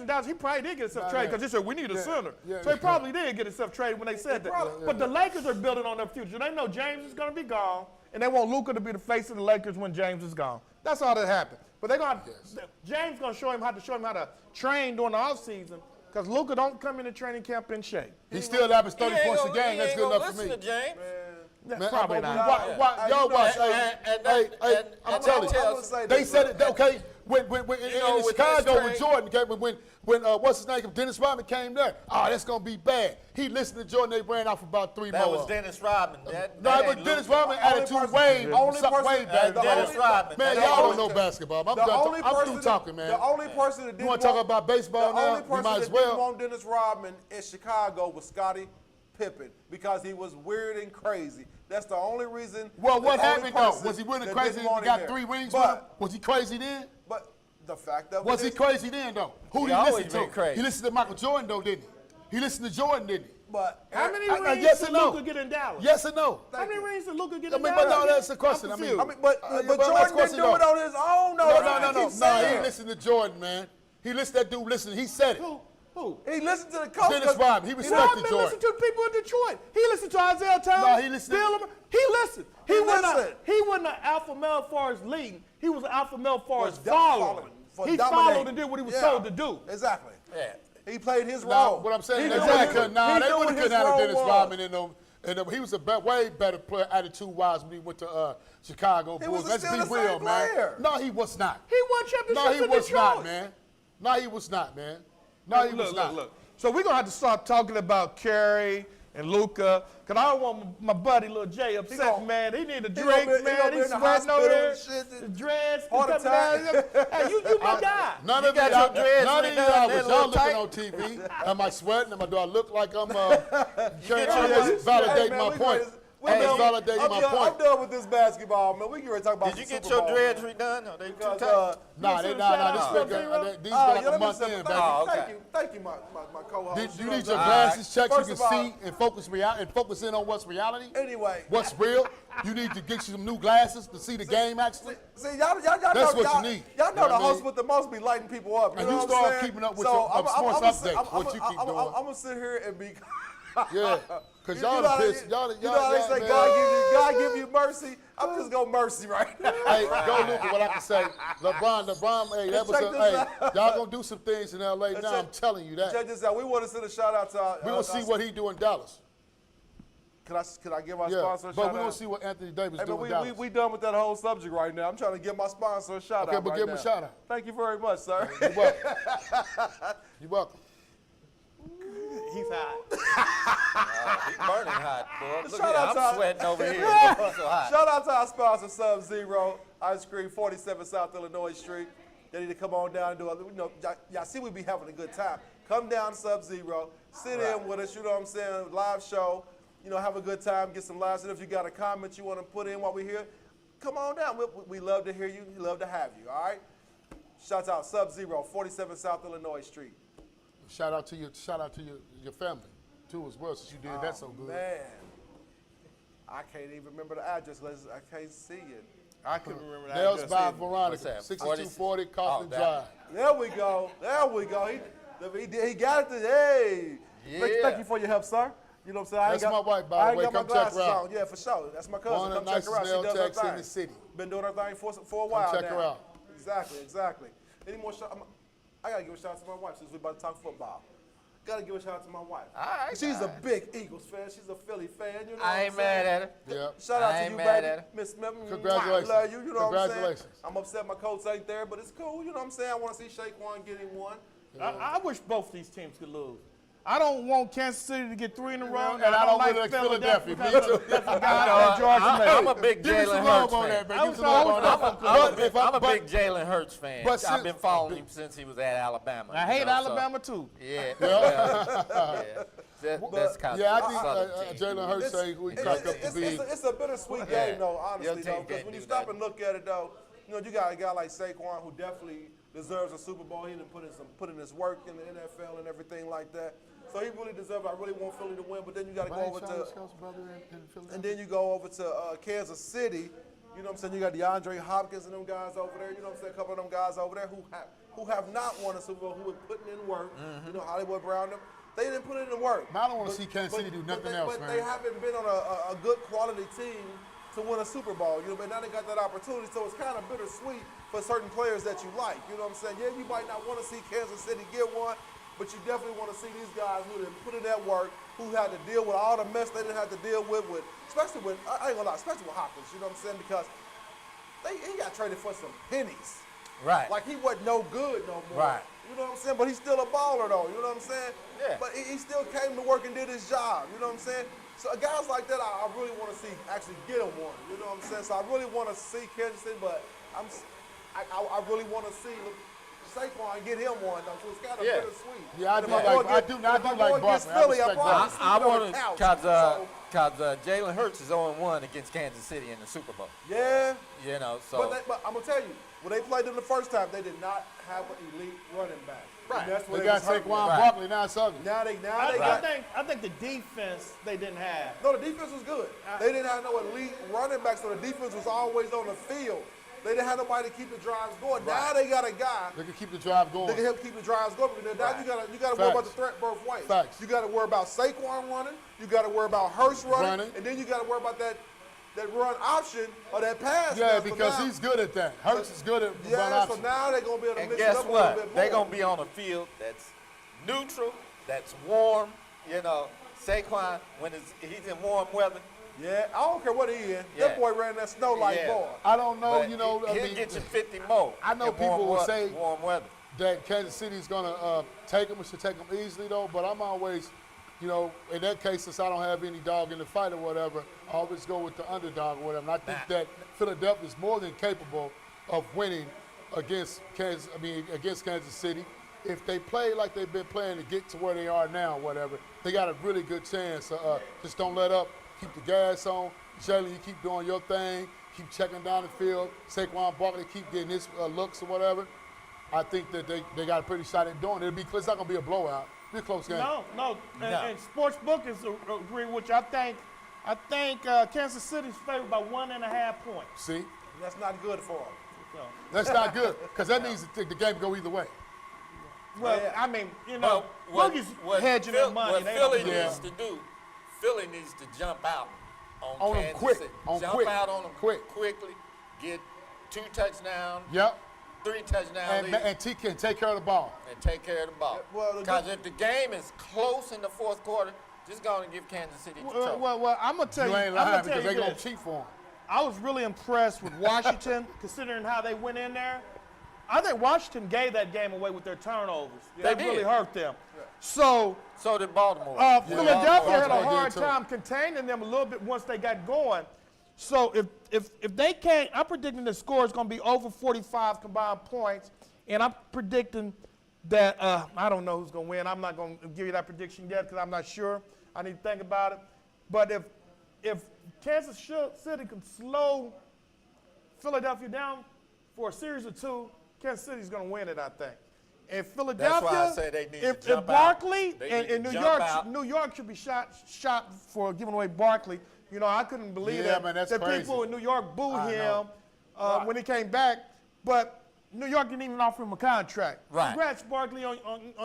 C: in Dallas, he probably did get himself
A: Nah,
C: traded
A: nah.
C: because he said we need a
A: Yeah,
C: center.
A: yeah,
C: So he
A: yeah.
C: probably did get himself traded when they said that.
F: probably-
C: But the Lakers are building on their future. They know James is going to be gone, and they want Luka to be the face of the Lakers when James is gone. That's all that happened. But they're going to James going to show him how to train during the offseason because Luka don't come into training camp in shape.
A: He still averages 30 points a game. That's good enough for me.
B: Listen to James.
C: That's probably not.
A: Y'all watch. I'm telling you. They said it. Okay, when in Chicago with Jordan, okay, when what's his name, Dennis Rodman came there. Oh, that's gonna be bad. He listened to Jordan. They ran out for about 3
B: That
A: more.
B: was Dennis Rodman.
A: No, but Dennis Rodman attitude way better.
B: Dennis Rodman.
A: Man, y'all don't know basketball. I'm through talking, man.
F: The only person that didn't
A: You want to talk about baseball now?
F: The
A: You
F: only
A: might
F: person
A: as
F: that didn't
A: well.
F: want Dennis Rodman in Chicago was Scottie Pippen because he was weird and crazy. That's the only reason.
A: Well, what
F: the only
A: happened though?
F: person
A: Was he winning
F: that
A: crazy?
F: didn't
A: He
F: want him
A: got
F: there.
A: 3 rings
F: But-
A: with him? Was he crazy then?
F: But the fact of
A: Was
F: it
A: he
F: is-
A: crazy then though? Who
B: He
A: did he
B: always
A: listen
B: been
A: to?
B: crazy.
A: He listened to Michael Jordan though, didn't he? He listened to Jordan, didn't he?
F: But
C: How many rings
A: yes
C: did
A: and no.
C: Luka get in Dallas?
A: Yes or no?
C: How many rings did Luka get
A: I
C: in
A: mean,
C: Dallas?
A: but no, that's the question.
C: I'm
A: I mean,
C: confused.
F: but
A: but
F: Jordan
A: last
F: didn't
A: question,
F: do
A: though.
F: it on his own.
A: No, he
F: saying.
A: listened to Jordan, man. He listened to that dude. Listen, he said it.
C: Who?
F: He listened to the coach.
A: Dennis Rodman. He respected
C: Rodman
A: Jordan.
C: listened to the people in Detroit. He listened to Isaiah Thomas.
A: No, he listened.
C: Bill, he listened.
F: He
C: He wasn't an alpha male as far as leading. He was an alpha male as far as following.
F: for
C: He
F: dominating.
C: followed and did what he was told to do.
F: Exactly.
B: Yeah.
F: He played his
A: Now,
F: role.
A: what I'm saying,
F: He
A: they
F: knew
A: really
F: what
A: couldn't. Nah,
F: he
A: they
F: knew
A: really
F: what
A: couldn't
F: his
A: have
F: role
A: Dennis
F: was.
A: Rodman in them. And he was a way better player, attitude-wise, when he went to Chicago
F: He
A: Bulls.
F: was
A: Let's
F: still
A: be
F: the
A: real,
F: same
A: man.
F: player.
A: No, he was not.
C: He won championships
A: No, he
C: in
A: was
C: Detroit.
A: not, man. No, he was not, man. No, he was not.
C: Look. So we're gonna have to start talking about Curry and Luka, cause I don't want my buddy Lil J upset,
F: gonna-
C: man. He need a
F: he
C: drink,
F: gonna be in
C: man. He's
F: the
C: sweating
F: hospital
C: over there.
F: and shit.
C: The dreads,
F: Heart
C: coming
F: attack.
C: down. Hey, you my guy.
A: None
B: You
A: of
B: got
A: y'all,
B: your dreads
A: none of
B: lit
A: y'all
B: down
A: was
B: there,
A: y'all
B: little
A: looking on TV. Am I sweating? Do I look like I'm
B: get your-
A: validating
F: Hey, man,
A: my
F: we
A: point?
F: gonna-
A: I'm just validating my
F: I'm
A: point.
F: done with this basketball, man. We can ready to talk about
B: Did you
F: some
B: get
F: Super
B: your
F: Bowl,
B: dreads
F: man.
B: redone? Are they too
F: Because,
B: tight?
A: Nah,
C: Listen,
A: nah,
C: shout out
A: this
C: to
A: been
C: Sub-Zero.
A: these been like
F: yeah,
A: a
F: let me
A: month
F: say-
A: in,
F: thank
A: baby.
F: you,
B: Oh, okay.
F: Thank you, my co-host.
A: Did you
F: know
A: need
F: what
A: your
F: I'm saying?
A: glasses checked so you
F: First
A: can
F: of
A: see and focus in on what's reality?
F: Anyway.
A: What's real? You need to get you some new glasses to see the game actually.
F: See, y'all
A: That's
F: know,
A: what
F: y'all,
A: you need.
F: Y'all
A: You
F: know
A: know
F: the
A: what I
F: host
A: mean?
F: with the most be lighting people up.
A: And
F: know
A: you
F: what
A: start
F: I'm saying?
A: keeping up with
F: So
A: your
F: I'm-
A: sports
F: I'm-
A: updates,
F: I'm-
A: what you keep
F: I'm
A: doing.
F: gonna sit here and be.
A: Yeah, because
F: You
A: y'all
F: know
A: are
F: how
A: pissed.
F: they-
A: Y'all,
F: you know how they say
A: man.
F: God give you mercy. I'm just gonna mercy right now.
A: Hey, go look at what I can say. LeBron, hey, that was
F: Check this
A: hey,
F: out.
A: y'all gonna do some things in LA now. I'm telling you
F: Check
A: that.
F: this out. We want to send a shout out to our.
A: We will see what he do in Dallas.
F: Can I give our
A: Yeah,
F: sponsor a
A: but
F: shout
A: we
F: out?
A: will see what Anthony Davis
F: Hey,
A: do
F: man,
A: in Dallas.
F: we done with that whole subject right now. I'm trying to give my sponsor a shout
A: Okay,
F: out
A: but
F: right
A: give him a
F: now.
A: shout out.
F: Thank you very much, sir.
A: You're welcome. You're welcome.
C: He's hot.
B: He's burning hot, boy. Look
F: Shout
B: here,
F: out to-
B: I'm sweating over here. It's so hot.
F: Shout out to our sponsor, Sub-Zero Ice Cream, 47 South Illinois Street. They need to come on down and do it. Y'all see we be having a good time. Come down Sub-Zero, sit in with us, you know what I'm saying, live show, have a good time, get some laughs. And if you got a comment you want to put in while we're here, come on down. We love to hear you. We love to have you, all right? Shouts out Sub-Zero, 47 South Illinois Street.
A: Shout out to your family too as well, since you did that so good.
F: Man, I can't even remember the address. I can't see it.
C: I couldn't remember that.
A: Nails
C: address
A: by
C: either.
A: Veronica,
B: that?
A: 6240 Coughlin
B: that.
A: Drive.
F: There we go. There we go. He got it. Hey.
B: Yeah.
F: Thank you for your help, sir. You know what I'm saying? I ain't
A: That's
F: got,
A: my wife, by
F: I
A: the
F: ain't
A: way.
F: got my
A: Come check her
F: glasses
A: out.
F: on. Yeah, for sure. That's my cousin.
A: One of
F: Come
A: the
F: check her out.
A: nicest
F: She
A: nail
F: does her
A: techs in
F: thing.
A: the city.
F: Been doing her thing for a while
A: check
F: now.
A: her out.
F: Exactly. Any more shout? I gotta give a shout out to my wife since we about to talk football. Gotta give a shout out to my wife.
B: All right,
F: She's
B: all
F: a big Eagles fan. She's a Philly fan. You know
B: I
F: what
B: ain't
F: I'm
B: mad
F: saying?
B: at her.
A: Yeah.
F: Shout out
B: I
F: to
B: ain't
F: you,
B: mad
F: baby.
B: at her.
F: Miss Smith.
A: Congratulations.
F: I love you. You know what I'm saying?
A: Congratulations.
F: I'm upset my coach ain't there, but it's cool. You know what I'm saying? I want to see Shaquan getting one.
C: I wish both these teams could lose. I don't want Kansas City to get 3 in a row,
A: And I don't
C: like
A: like Philadelphia. Me
C: because
A: too.
C: of the guy that Georgia
B: I'm
C: made.
B: a big
A: Give me
B: Jalen
A: some love
B: Hurts
A: on
B: fan.
A: that, man.
C: I
A: Give me
C: was
A: some love
C: always-
A: on that.
B: I'm a
A: But-
B: big Jalen Hurts fan.
A: but
B: I've been
A: since-
B: following him since he was at Alabama.
C: I
B: you
C: hate
B: know,
C: Alabama too.
B: So, yeah. Yeah. That's kind
A: Yeah, I
B: of
A: think
B: Southern team.
A: Jalen Hurts say we cracked up to be.
F: It's a bittersweet
B: Yeah.
F: game, though,
B: Your
F: honestly,
B: team
F: though, because
B: can't
F: when you
B: do
F: stop
B: that.
F: and look at it, though, you got a guy like Saquon who definitely deserves a Super Bowl. He done put in his work in the NFL and everything like that. So he really deserves it. I really want Philly to win, but then you got to go over to, and then you go over to Kansas City. You know what I'm saying? You got DeAndre Hopkins and them guys over there. You know what I'm saying? A couple of them guys over there who have not won a Super Bowl, who are putting in work. You know, Hollywood Brown, them. They didn't put in the work.
A: I don't want to see Kansas City do nothing else,
F: but
A: man.
F: they haven't been on a good quality team to win a Super Bowl. But now they got that opportunity, so it's kind of bittersweet for certain players that you like. You know what I'm saying? Yeah, you might not want to see Kansas City get one, but you definitely want to see these guys who didn't put in that work, who had to deal with all the mess they didn't have to deal with especially with, I ain't gonna lie, especially with Hopkins, you know what I'm saying? Because he got traded for some pennies.
B: Right.
F: Like he wasn't no good no more.
B: Right.
F: You know what I'm saying? But he's still a baller though, you know what I'm saying?
B: Yeah.
F: But he still came to work and did his job, you know what I'm saying? So guys like that, I really want to see actually get him one, you know what I'm saying? So I really want to see Kansas City, but I really want to see Saquon get him one though, so it's kind of bittersweet.
A: Yeah, I
F: And
A: do
F: if my
A: like
F: boy
A: Barkley.
F: gets
A: I
F: Philly,
A: respect
F: probably
A: Barkley.
F: sleep
B: I
F: on the
B: want
F: couch.
B: to,
F: So,
B: because Jalen Hurts is 0-1 against Kansas City in the Super Bowl.
F: yeah.
B: You know, so.
F: But I'm going to tell you, when they played them the first time, they did not have an elite running back.
B: Right.
F: And that's where
A: They
F: they
A: got
F: was hurting.
A: Saquon
B: Right.
A: Barkley, now it's ugly.
F: Now they
C: I
F: got.
C: think the defense they didn't have.
F: No, the defense was good. They didn't have no elite running backs, so the defense was always on the field. They didn't have nobody to keep the drives going. Now they got a guy
A: They can keep the drive
F: that
A: going.
F: can help keep the drives going. Because now you got to worry about the
A: Facts.
F: threat both ways.
A: Facts.
F: You got to worry about Saquon running. You got to worry about Hurts running,
A: Running.
F: and then you got to worry about that run option or that pass.
A: Yeah,
F: now. So
A: because
F: now-
A: he's good at that. Hurts is good at run
F: Yeah, so
A: option.
F: now they're gonna be able to
B: And
F: mix it
B: guess
F: up a little
B: what?
F: bit more.
B: They're going to be on a field that's neutral, that's warm. You know, Saquon, when he's in warm weather,
F: Yeah, I don't care what he is.
B: Yeah.
F: That boy ran that snow like
B: Yeah.
F: boy.
A: I don't know,
B: but
A: you know, I
B: he'll
A: mean,
B: get you 50 more.
A: I know
B: in
A: people
B: warm
A: will
B: wea-
A: say-
B: warm weather.
A: that Kansas City's going to take them. It should take them easily, though. But I'm always, you know, in that case, since I don't have any dog in the fight or whatever, I always go with the underdog or whatever. And I think that Philadelphia is more than capable of winning against Kansas City. If they play like they've been playing to get to where they are now, whatever, they got a really good chance. Just don't let up. Keep the gas on. Jalen, you keep doing your thing. Keep checking down the field. Saquon Barkley keep getting his looks or whatever. I think that they got a pretty shot at doing it. It's not going to be a blowout. It'll be a close game.
C: No. And sports book is agree with you. I think Kansas City's favored by 1.5 points.
A: See?
F: That's not good for him.
C: So,
A: That's not good because that means the game go either way.
C: well,
F: Yeah.
C: I mean, you know,
B: What-
C: Boogie's
B: what
C: hedging
B: Phil-
C: their money.
B: What
C: They
B: Philly
C: don't do
A: Yeah.
B: needs to do, Philly needs to jump out on
A: On 'em
B: Kansas
A: quick,
B: City.
A: on
B: Jump
A: quick,
B: out on them
A: quick.
B: quickly, get 2 touchdowns,
A: Yep.
B: 3 touchdowns,
A: And T can take care of the ball.
B: and take care of the ball.
F: Well, the
B: Because
F: good-
B: if the game is close in the fourth quarter, just go and give Kansas City the trouble.
C: Well, I'm gonna tell
A: You
C: you.
A: ain't
C: I'm
A: lying
C: gonna tell
A: because
C: you
A: they going
C: this.
A: to cheat for him.
C: I was really impressed with Washington, considering how they went in there. I think Washington gave that game away with their turnovers.
B: They
C: That
B: did.
C: really hurt them. So
B: So did Baltimore.
C: Philadelphia had a
A: Baltimore
C: hard
A: did too.
C: time containing them a little bit once they got going. So if they can't, I'm predicting the score is going to be over 45 combined points, and I'm predicting that I don't know who's going to win. I'm not going to give you that prediction yet because I'm not sure. I need to think about it. But if Kansas City can slow Philadelphia down for a series of 2, Kansas City's going to win it, I think. And Philadelphia,
B: why I say they need to
C: if
B: jump
C: Barkley
B: out. They
C: and,
B: need
C: and
B: to
C: New
B: jump
C: York,
B: out.
C: New York should be shot for giving away Barkley. You know, I couldn't believe
A: Yeah,
C: that,
A: man, that's
C: that
A: crazy.
C: people in New York booed
A: I
C: him
A: know.
C: when he came back. But New York didn't even offer him a contract.
B: Right.
C: Congrats, Barkley, on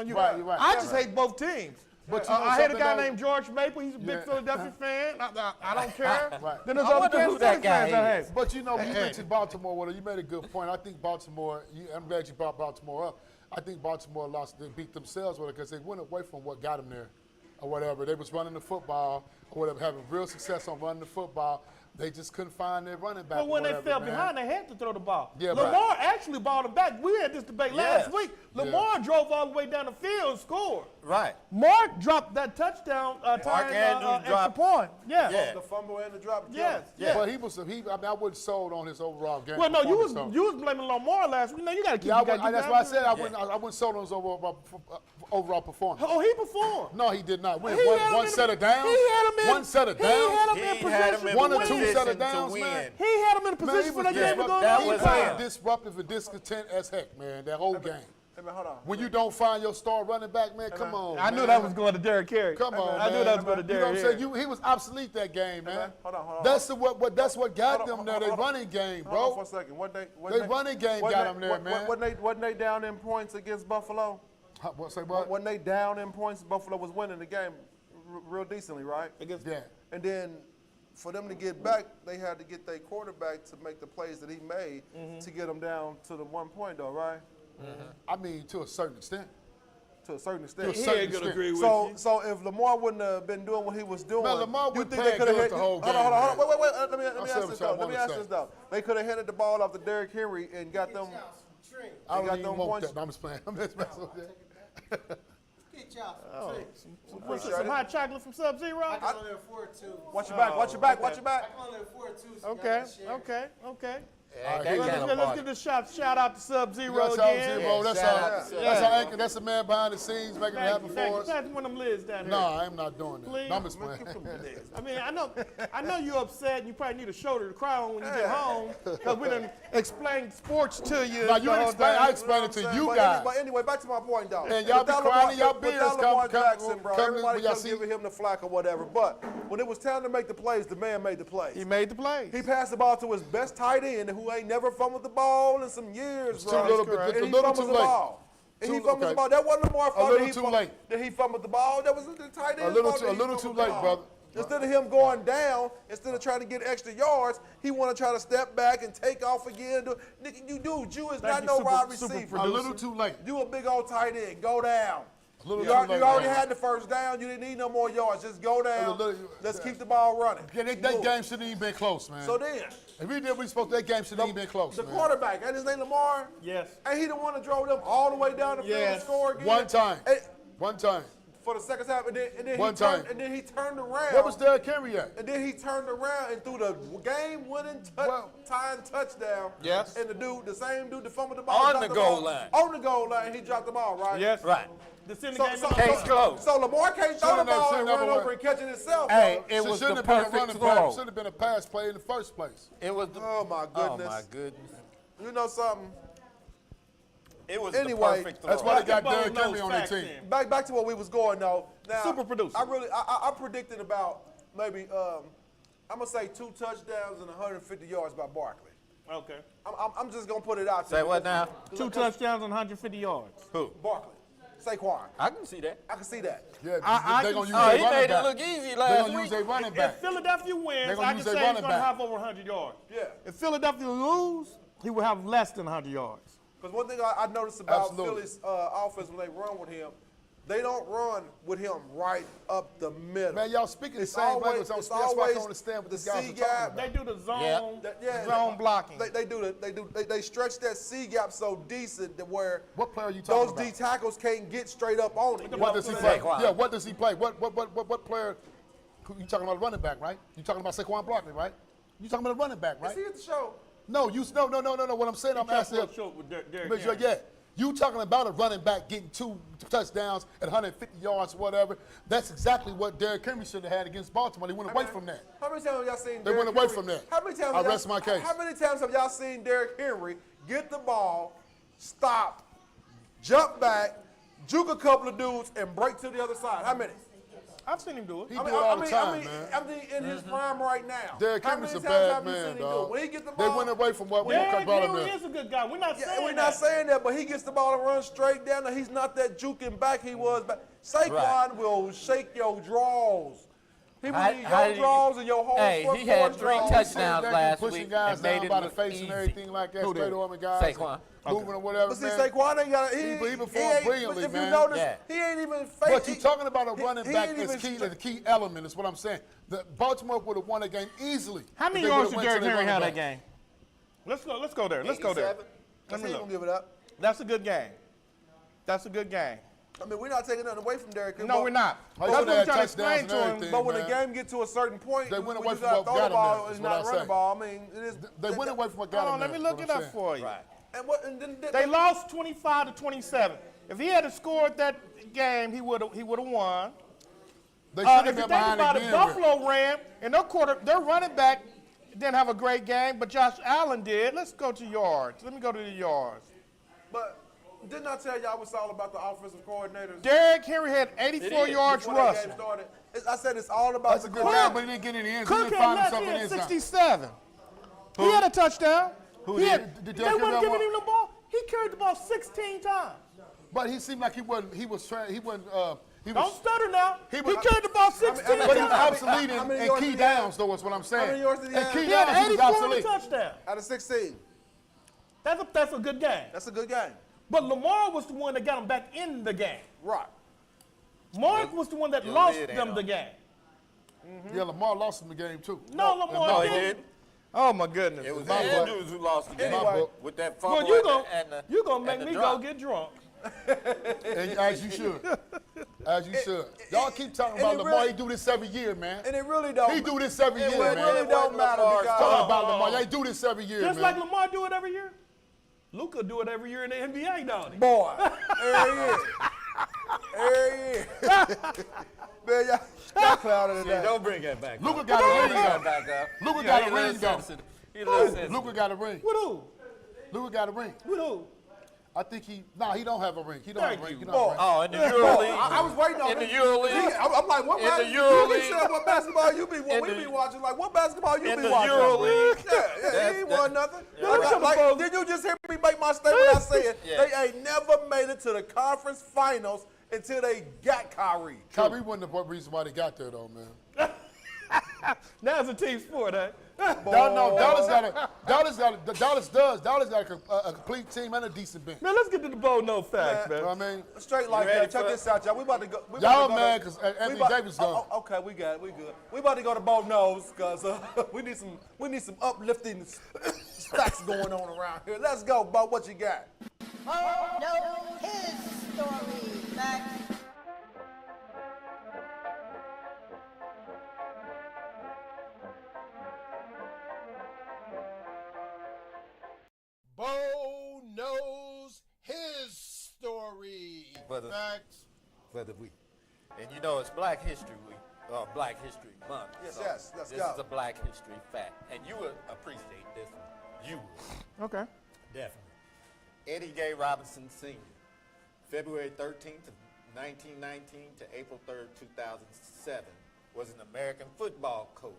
C: you.
A: Right, you're right.
C: I just hate both teams.
A: But you know
C: I hate a
A: something,
C: guy
A: though?
C: named George Maple. He's a big
A: Yeah.
C: Philadelphia fan. I don't care.
A: Right.
C: Then there's
B: I
C: other
B: wonder who
C: Kansas
B: that
C: City
B: guy
C: fans I
B: is.
C: hate.
A: But you know, you mentioned Baltimore. Well, you made a good point. I think Baltimore. I'm glad you brought Baltimore up. I think Baltimore lost. They beat themselves with it because they went away from what got them there, or whatever. They was running the football, or whatever, having real success on running the football. They just couldn't find their running back.
C: But when
A: or
C: they
A: whatever,
C: fell
A: man.
C: behind, they had to throw the ball.
A: Yeah,
C: Lamar actually balled them back. We had this debate last
B: Yes.
C: week. Lamar drove all the way down the field and scored.
B: Right.
C: Mark dropped that touchdown tying
B: Andrews
C: extra
B: dropped-
C: point. Yeah.
B: Yeah.
F: The fumble and the drop.
C: Yes.
B: Yeah.
A: But he was. I mean, I wasn't sold on his overall game.
C: Well, no, you was
A: performance,
C: you was blaming Lamar last week. No, you got to keep.
A: Yeah,
C: you gotta keep
A: that's
C: that
A: why I
C: up.
A: said I wasn't sold on his overall performance.
C: Oh, he performed.
A: No, he did not.
C: He had him
A: One
C: in
A: set
C: a-
A: of downs.
C: He had him in.
A: One set of
C: He had
A: downs.
C: him in
B: He had him
C: position
B: in
C: to
A: One or
C: win.
A: two
B: position
A: set of
B: to
A: downs,
B: win.
A: man.
C: He had him in a
A: Man, he
C: position for
A: was
C: that game to
A: disrupt-
C: go
B: that
C: to
B: was
C: overtime.
B: him.
A: disruptive and discontent as heck, man. That whole game.
F: Hey, man, hold on.
A: When you don't find your star running back, man, come on.
C: I knew
A: man.
C: that was going to Derrick Carey.
A: Come on,
C: I knew
A: man.
C: that was going to
A: You know what
C: Derrick
A: I'm
C: Carey.
A: saying? He was obsolete that game, man.
F: Hold on.
A: That's what got
F: Hold on,
A: them there. They
F: hold on.
A: running game,
F: Hold on for
A: bro.
F: a second.
A: They running game got them there, man.
F: Wasn't they down in points against Buffalo?
A: What say what?
F: Wasn't they down in points? Buffalo was winning the game real decently, right?
A: Yeah.
F: And then for them to get back, they had to get their quarterback to make the plays that he made to get them down to the 1 point, though, right?
A: I mean, to a certain extent.
F: To a certain extent.
A: To a certain extent.
F: So if Lamar wouldn't have been doing what he was doing,
A: Man, Lamar
F: you
A: went
F: think they
A: past
F: could have
A: good
F: hit
A: the whole game,
F: Hold on.
A: man.
F: Wait. Let me
A: I'll
F: ask
A: say
F: this
A: what
F: though.
A: y'all
F: Let me
A: wanna
F: ask
A: say.
F: this though. They could have handed the ball off to Derrick Henry and got them.
A: I
F: got
A: don't even
F: them
A: want
F: points.
A: that. No, I'm just playing. I'm just messing with that.
C: What's this, some hot chocolate from Sub-Zero?
F: Watch your back. Watch your back. Watch your back.
C: Okay.
B: Ain't that
C: Let's,
B: kind of
C: let's
B: party.
C: give this shout out to Sub-Zero
A: That's
C: again.
A: Sub-Zero. That's
B: shout
A: our
B: out to
A: that's
C: Sub-Zero.
A: our anchor. That's the man behind the scenes making it happen for us.
C: That's one of them lids down here.
A: No, I am not doing that.
C: Please.
A: No, I'm just playing.
C: I mean, I know you're upset and you probably need a shoulder to cry on when you get home because we done explained sports to you.
A: Now, you
C: the whole
A: didn't explain.
C: time.
A: I explained it to you guys.
F: But anyway, back to my point though.
A: And y'all be
F: Without
A: crying in
F: Lamar-
A: y'all beers
F: without
A: come-
F: Lamar
A: come-
F: Jackson, bro.
A: come-
F: Everybody
A: when y'all
F: kept
A: see-
F: giving him the flack or whatever. But when it was time to make the plays, the man made the plays.
C: He made the plays.
F: He passed the ball to his best tight end who ain't never fumbled the ball in some years,
A: Too
F: bro.
A: little bit-
F: And
A: just a
F: he
A: little
F: fumbles
A: too
F: the
A: late.
F: ball. And he
A: Too-
F: fumbles
A: okay.
F: the ball. That wasn't Lamar fault.
A: little
F: that he
A: too
F: fum-
A: late.
F: That he fumbled the ball. That was the tight end.
A: A little too late, brother.
F: Instead of him going down, instead of trying to get extra yards, he want to try to step back and take off again. Nigga, you is not
C: you,
F: no
C: super-
F: wide
C: super
F: receiver.
A: A little too late.
F: You a big old tight end. Go down.
A: Little
F: You
A: too
F: already
A: late,
F: already
A: man.
F: had the first down. You didn't need no more yards. Just go down. Let's keep the ball running.
A: Yeah, that game shouldn't even been close, man.
F: So then,
A: If we did what we supposed to, that game shouldn't even been close,
F: the
A: man.
F: quarterback, ain't his name Lamar?
C: Yes.
F: Ain't he the one that drove them all the way down the field
C: Yes.
F: and scored again?
A: One time.
F: And-
A: One time.
F: for the second half, and then
A: One time.
F: and then he turned around.
A: What was Derrick Henry at?
F: And then he turned around and threw the game-winning
A: Well-
F: tying touchdown.
C: Yes.
F: And the same dude that fumbled the ball,
B: On
F: dropped
B: the
F: the
B: goal
F: ball.
B: line.
F: On the goal line, he dropped the ball, right?
C: Yes.
B: Right.
C: The send the
F: So,
C: game
F: so,
C: in the-
B: Case closed.
F: so Lamar can't throw the
A: Shouldn't have-
F: ball and
A: shouldn't have
F: run
A: went.
F: over and catch it himself.
B: Hey,
F: though.
B: it was
A: Shouldn't
B: the
A: have been a
B: perfect
A: running back.
B: throw.
A: Should have been a pass play in the first place.
B: It was the.
F: Oh my
B: Oh
F: goodness.
B: my goodness.
F: You know something?
B: It was
F: Anyway,
B: the perfect throw.
A: That's why they got
C: Basketball
A: Derrick Henry
C: knows
A: on their
C: facts
A: team.
C: then.
F: Back to what we was going though. Now,
C: Super producer.
F: I predicted about maybe I'm gonna say 2 touchdowns and 150 yards by Barkley.
C: Okay.
F: I'm just gonna put it out
B: Say
F: there.
B: what now?
C: 2 touchdowns and 150 yards.
B: Who?
F: Barkley, Saquon.
B: I can see that.
F: I can see that.
A: Yeah,
C: I
A: they're
C: can-
A: going to use
B: Oh,
A: their
B: he
A: running
B: made it
A: back.
B: look easy
A: They're
B: last
A: going to use
B: week.
A: their running
C: If
A: back.
C: Philadelphia wins,
A: They're gonna
C: I can
A: use
C: say
A: their
C: he's
A: running
C: going to
A: back.
C: have over 100 yards.
F: Yeah.
C: If Philadelphia lose, he will have less than 100 yards.
F: Because one thing I noticed about
A: Absolutely.
F: Philly's offense when they run with him, they don't run with him right up the middle.
A: Man, y'all speaking the
F: It's
A: same language.
F: it's
A: That's why I
F: always
A: don't understand what
F: the
A: these guys
F: C
A: are
F: gap.
A: talking
C: They
A: about.
C: do the zone,
B: Yeah.
C: zone blocking.
F: They stretch that C gap so decent that where
A: What player are you talking
F: those
A: about?
F: D tackles can't get straight up on it.
A: What does he play?
B: Saquon.
A: Yeah, what does he play? What player? You talking about a running back, right? You talking about Saquon Barkley, right? You talking about a running back,
F: Is
A: right?
F: he at the show?
A: No, no. What I'm saying, I'm asking him.
C: Short with Derrick
A: Make sure,
C: Henry.
A: yeah. You talking about a running back getting 2 touchdowns at 150 yards, whatever. That's exactly what Derrick Henry should have had against Baltimore. They went away from that.
F: How many times have y'all seen
A: They
F: Derrick
A: went away
F: Henry?
A: from that.
F: How many times
A: I
F: have y'all-
A: rest my case.
F: How many times have y'all seen Derrick Henry get the ball, stop, jump back, juke a couple of dudes, and break to the other side? How many?
C: I've seen him do it.
A: He do it all the time, man.
F: I mean, in his prime right now.
A: Derrick
F: How
A: Henry's
F: many
A: a
F: times
A: bad
F: have you
A: man,
F: seen him do it?
A: dog.
F: When he get the
A: They
F: ball,
A: went away from what
C: Derrick
A: brought him
C: Henry
A: there.
C: is a good guy. We're not
F: yeah,
C: saying
F: we're
C: that.
F: not saying that, but he gets the ball and runs straight down. He's not that juking back he was. But Saquon
B: Right.
F: will shake your draws. He will
B: How-
F: need
B: how
F: your
B: did he-
F: draws and your whole
B: Hey,
F: front
B: he had
F: four
B: 3
F: draws.
B: touchdowns
A: They
B: last
A: pushing
B: week
A: guys
B: and made
A: down
B: it
A: by the
B: look
A: face
B: easy.
A: and everything like that.
C: Who
A: Straight
C: did?
A: arming guys.
B: Saquon.
A: Moving or whatever,
F: But see,
A: man.
F: Saquon ain't got.
A: He performed
F: ain't-
A: brilliantly,
F: if
A: man.
F: you notice,
B: Yeah.
F: he ain't even.
A: But you're talking about a running
F: he
A: back
F: ain't
A: that's
F: even
A: key,
F: str-
A: the key element is what I'm saying. The Baltimore would have won the game easily.
C: How
A: if
C: many
A: they
C: yards
A: would've
C: did
A: went to
C: Derrick
A: their
C: Henry have
A: running
C: that
A: back.
C: game? Let's go there. Let's go there.
B: 87?
C: Let me
F: He
C: look.
F: gonna give it up.
C: That's a good game. That's a good game.
F: I mean, we're not taking nothing away from Derrick Henry.
C: No, we're not.
A: Like,
C: That's
A: they
C: what I'm
A: had
C: trying to
A: touchdowns
C: explain
A: and
C: to him.
A: everything.
F: But when the
A: man.
F: game get to a certain point,
A: They went
F: when
A: away
F: you
A: from
F: gotta
A: what
F: throw
A: got
F: the
A: 'em
F: ball,
A: there,
F: it's
A: is what
F: not
A: I
F: running
A: say.
F: ball. I mean, it is.
A: They went away from what got
C: Hold
A: him
C: on, let me
A: there,
C: look
A: is
C: it
A: what
C: up
A: I'm
C: for you.
B: Right.
F: And then
C: They lost 25 to 27. If he had scored that game, he would have won.
A: They should have
C: If you
A: been
C: think
A: behind
C: about it,
A: again.
C: Buffalo ran, and their running back didn't have a great game, but Josh Allen did. Let's go to yards. Let me go to the yards.
F: But didn't I tell y'all it's all about the offensive coordinators?
C: Derrick Henry had 84
B: is.
C: yards
F: Before that
C: rushing.
F: game started, I said it's all about
A: That's a
F: the
A: good
F: coordinators.
A: game, but he didn't get in the end zone. He
C: Cook
A: didn't
C: had
A: find
C: left
A: himself in the
C: in
A: end zone.
C: 67. He had a touchdown.
A: Who
C: He
A: did?
C: had-
A: Did
C: they
A: Derrick
C: weren't
A: Henry
C: giving
A: have
C: him the ball. He carried the ball 16 times.
A: But he seemed like he wasn't
C: Don't stutter now. He
A: was-
C: carried the ball 16
A: But he was
C: times.
A: obsolete
F: how many
A: in
F: yards
A: key
F: did he have?
A: downs, though, is what I'm saying.
F: How many yards did he
A: In
F: have?
A: key
C: He had
A: downs, he was
C: 84 and a
A: obsolete.
C: touchdown.
F: Out of 16.
C: That's a good game.
F: That's a good game.
C: But Lamar was the one that got him back in the game.
F: Right.
C: Mark was the one that
B: your
C: lost
B: lid ain't
C: them
B: on.
C: the game.
A: Yeah, Lamar lost him the game, too.
C: No, Lamar
B: No, he
C: didn't.
B: didn't.
C: Oh my goodness.
B: It was
A: my book.
B: Andrews who lost the game
A: my book.
B: with that fumble
C: Well, you
B: and the
C: gonna make
B: and the
C: me
B: drop.
C: go get drunk.
A: And as you should. As you should. Y'all keep talking
F: and
A: about
F: it
A: Lamar.
F: really-
A: He do this every year, man.
F: And it really don't.
A: He do this every year,
F: It
A: man.
F: really don't matter
A: Talking
F: because
A: about Lamar. They do this every year,
C: Just
A: man.
C: like Lamar do it every year. Luka do it every year in the NBA, don't he?
F: boy, every year. Every year. Man, y'all clouded
B: See,
F: today.
B: don't bring that back
A: Luka
B: up.
A: got a
B: Don't
A: ring,
B: bring that
A: though.
B: back up.
A: Luka
B: You
A: got
B: know,
A: a
B: he
A: ring,
B: little
A: though.
B: sensitive. He a little sensitive.
A: Luka got a ring.
C: With who?
A: Luka got a ring.
C: With who?
A: I think he don't have a ring. He don't
C: Thank
A: have a ring.
C: you.
A: He don't have a ring.
B: Oh, in the EuroLeague.
F: I was waiting on
B: In the
F: it.
B: EuroLeague.
F: I'm like, what
B: In the
F: basketball? You be
B: EuroLeague.
F: saying what basketball you be
B: In
F: we
B: the-
F: be watching? Like, what basketball you
B: in
F: be
B: the
F: watching?
B: EuroLeague.
F: Yeah, he ain't won nothing.
B: Yeah.
F: Like, did you just hear me make my statement? I said
B: Yeah.
F: they ain't never made it to the conference finals until they got Kyrie.
A: Kyrie wasn't the reason why they got there, though, man.
C: Now it's a team sport, eh?
A: Dallas got a complete team and a decent bench.
C: Man, let's get to the bold no facts,
A: You know
C: man.
A: what I mean?
F: Straight like
B: ready
F: that. Check
B: for
F: this out, y'all. We about to go. We
A: Y'all
F: about to go
A: mad
F: to-
A: 'cause
F: we
A: Anthony
F: about-
A: Davis gone.
F: Okay, we got it. We good. We about to go to both nose because we need some uplifting stacks going on around here. Let's go, Bo. What you got?
G: Oh, no, his story. Fact.
E: Bo knows his story.
B: Brother.
E: Facts.
B: For the week. And you know it's Black History Week, or Black History Month.
F: Yes,
B: so
F: yes, let's
B: this
F: go.
B: is a Black History fact. And you would appreciate this one. You would.
C: Okay.
B: Definitely. Eddie Gay Robinson Sr., February 13th, 1919 to April 3rd, 2007, was an American football coach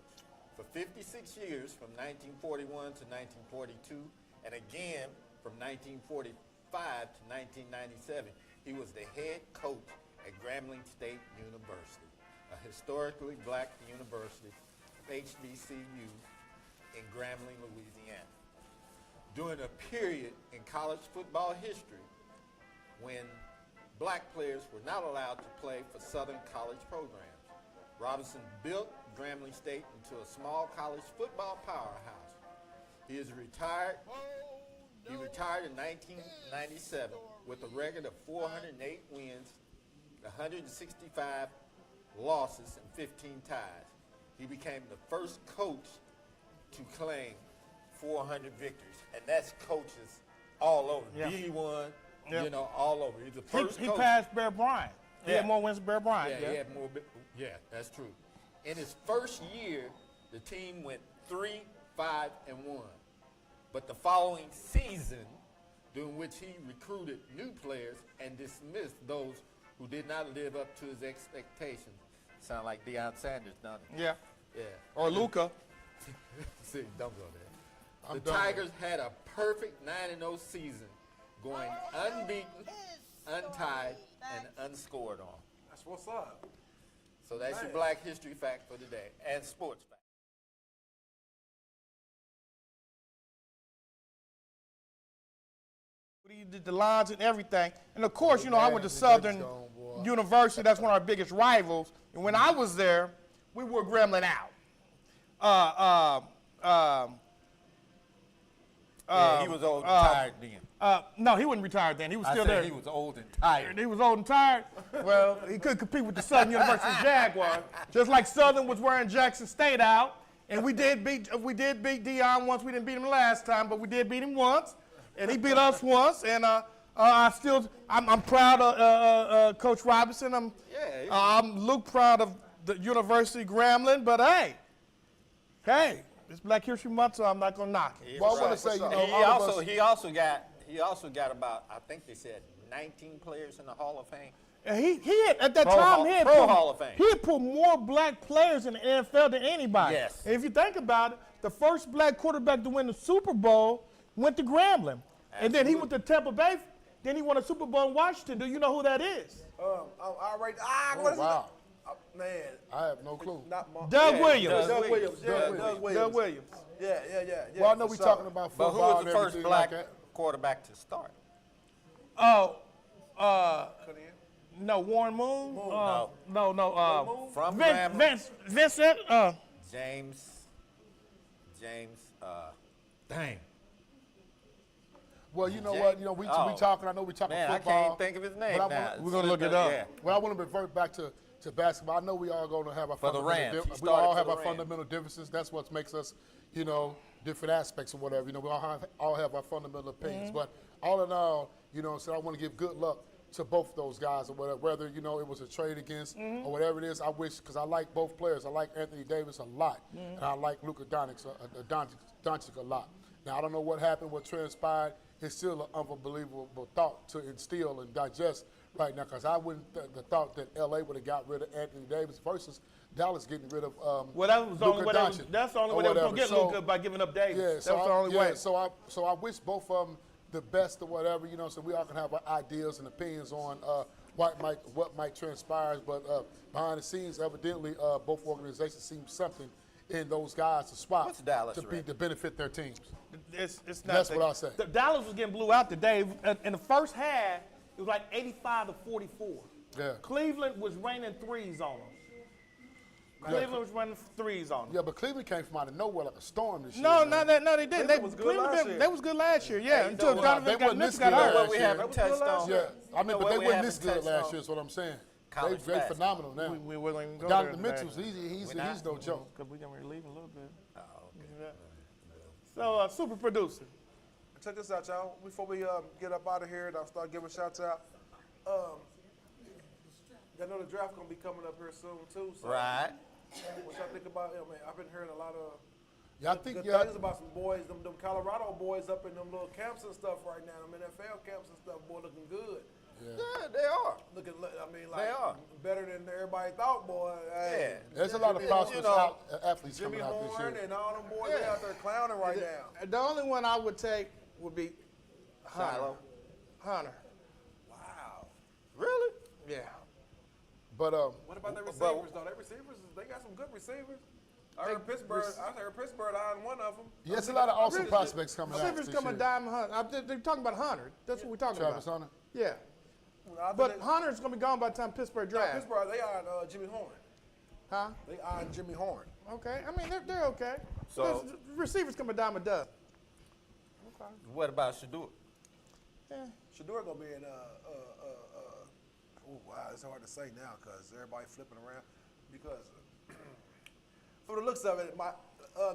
B: for 56 years from 1941 to 1942, and again from 1945 to 1997. He was the head coach at Grambling State University, a historically black university, HBCU, in Grambling, Louisiana. During a period in college football history when black players were not allowed to play for Southern college programs, Robinson built Grambling State into a small college football powerhouse. He retired in 1997 with a record of 408 wins, 165 losses, and 15 ties. He became the first coach to claim 400 victories, and that's coaches all over.
C: Yeah.
B: D1,
C: Yeah.
B: you know, all over. He's the first
C: He
B: coach.
C: passed Bear Bryant. He
B: Yeah.
C: had more wins than Bear Bryant.
B: Yeah, he had more. Yeah, that's true. In his first year, the team went 3-5-1. But the following season, during which he recruited new players and dismissed those who did not live up to his expectations. Sound like Deion Sanders, don't it?
C: Yeah.
B: Yeah.
C: Or Luka.
B: See, don't go there.
A: I'm
B: The
A: done.
B: Tigers had a perfect 9-0 season, going unbeaten, untied, and unscored on.
F: That's what's up.
B: So that's your
F: Man.
B: Black History fact for today, and sports fact.
C: He did the lines and everything. And of course, you know, I went to
A: Davis
C: Southern
A: gone, boy.
C: University. That's one of our biggest rivals. And when I was there, we were Grambling out.
B: Yeah, he was old and tired then.
C: No, he wasn't retired then. He was
B: I
C: still
B: said
C: there.
B: he was old and tired.
C: He was old and tired. Well, he couldn't compete with the Southern University Jaguars. Just like Southern was wearing Jackson State out. And we did beat Deion once. We didn't beat him last time, but we did beat him once. And he beat us once. And I'm proud of Coach Robinson. I'm Luke proud of the University Grambling. But hey, it's Black History Month, so I'm not gonna knock it.
A: Well, I want to say, you know,
B: He
A: all of us,
B: he also got about, I think they said 19 players in the Hall of Fame.
C: And he had, at that
B: Pro
C: time,
B: Hall-
C: he had
B: Pro
C: put,
B: Hall of Fame.
C: he had put more black players in the NFL than anybody.
B: Yes.
C: And if you think about it, the first black quarterback to win the Super Bowl went to Grambling. And then he went to Tampa Bay. Then he won a Super Bowl in Washington. Do you know who that is?
F: What is
A: wow.
F: it? Man,
A: I have no clue.
F: not Mark.
C: Doug Williams.
F: Doug Williams. Yeah,
A: Doug
F: Doug Williams.
C: Doug Williams.
F: Yeah.
A: Well, I know
F: for
A: we
F: sure.
A: talking about
B: But
A: football
B: who was
A: and
B: the first
A: everything
B: black
A: like that.
B: quarterback to start?
C: Oh,
F: Couldn't hear.
C: no, Warren Moon.
B: No.
C: No.
B: From Grambling,
C: Vincent.
B: James, dang.
A: Well, you know
B: Jay-
A: what? You know, we
B: oh.
A: talking. I know we talking
B: Man, I
A: football.
B: can't even think of his name
A: but I
B: now.
A: wanna-
C: We're gonna look it up.
B: Yeah.
A: Well, I want to revert back to basketball. I know we all going to have our
B: For the
A: fundamental
B: Rams. He
A: we
B: started
A: all
B: for
A: have
B: the
A: our
B: Rams.
A: fundamental differences. That's what makes us, you know, different aspects or whatever. You know, we all have our fundamental opinions. But all in all, you know, so I want to give good luck to both those guys or whatever. Whether, you know, it was a trade against or whatever it is, I wish, because I like both players. I like Anthony Davis a lot, and I like Luka Doncic a lot. Now, I don't know what happened, what transpired. It's still an unbelievable thought to instill and digest right now, because I wouldn't the thought that L.A. would have got rid of Anthony Davis versus Dallas getting rid of
C: Well, that was the only
A: Luka
C: way. They
A: Doncic
C: was, that's the only
A: or
C: way they were
A: whatever.
C: gonna get
A: So-
C: Luka by giving up Davis.
A: yeah,
C: That
A: so
C: was the only way.
A: So I wish both of them the best or whatever, you know, so we all can have our ideas and opinions on what might transpire. But behind the scenes, evidently, both organizations see something in those guys to swap
B: What's Dallas
A: to
B: rated?
A: to benefit their teams.
C: It's not.
A: That's what I say.
C: Dallas was getting blew out today. In the first half, it was like 85 to 44.
A: Yeah.
C: Cleveland was raining threes on them. Cleveland was running threes on them.
A: Yeah, but Cleveland came from out of nowhere like a storm this year.
C: No,
A: man.
C: they didn't.
F: Cleveland was good last year.
C: They was good last year. Yeah, until
A: know what?
C: Donovan
A: They
C: got
A: wasn't
C: Mitchell
A: this
C: got
A: good
C: hurt.
B: What we
A: year.
B: haven't touched on.
A: Yeah, I mean,
B: know
A: but
B: what
A: they
B: we
A: weren't
B: haven't
A: this good
B: touched
A: last
B: on?
A: year. Is what I'm saying.
B: College
A: They
B: basketball.
A: phenomenal now.
C: We wasn't even go
A: Donovan
C: there
A: Mitchell's he's no joke.
C: because we can relieve a little bit. Oh, okay. So, super producer.
F: Check this out, y'all. Before we get up out of here and I'll start giving shouts out. I know the draft gonna be coming up here soon too. So
B: Right.
F: what y'all think about? I mean, I've been hearing a lot of
A: Yeah, I think
F: good things about some boys, them Colorado boys up in them little camps and stuff right now. Them NFL camps and stuff, boy, looking good.
B: Yeah, they are.
F: Looking, I mean,
B: They are.
F: better than everybody thought, boy. Hey,
A: There's a lot of prosperous athletes
F: Jimmy
A: coming out this
F: Horn
A: year.
F: and all them boys they out there clowning right now.
C: The only one I would take would be
B: Shiloh.
C: Hunter.
F: Wow.
B: Really?
C: Yeah.
A: But
F: What about their receivers though? Their receivers, they got some good receivers. I heard Pittsburgh eyeing one of them.
A: yes, a lot of awesome prospects coming out
C: Receivers
A: this
C: coming
A: year.
C: Diamond Hunter. They're talking about Hunter. That's what we're talking
A: Travis
C: about.
A: Hunter.
C: Yeah. But Hunter's gonna be gone by the time Pittsburgh draft.
F: Pittsburgh, they eyeing Jimmy Horn.
C: Huh?
F: They eyeing Jimmy Horn.
C: Okay. I mean, they're okay.
B: So-
C: There's receivers coming dime a dozen. Okay.
B: What about Shador?
C: Yeah.
F: Shador gonna be in oh wow, it's hard to say now because everybody flipping around. Because for the looks of it,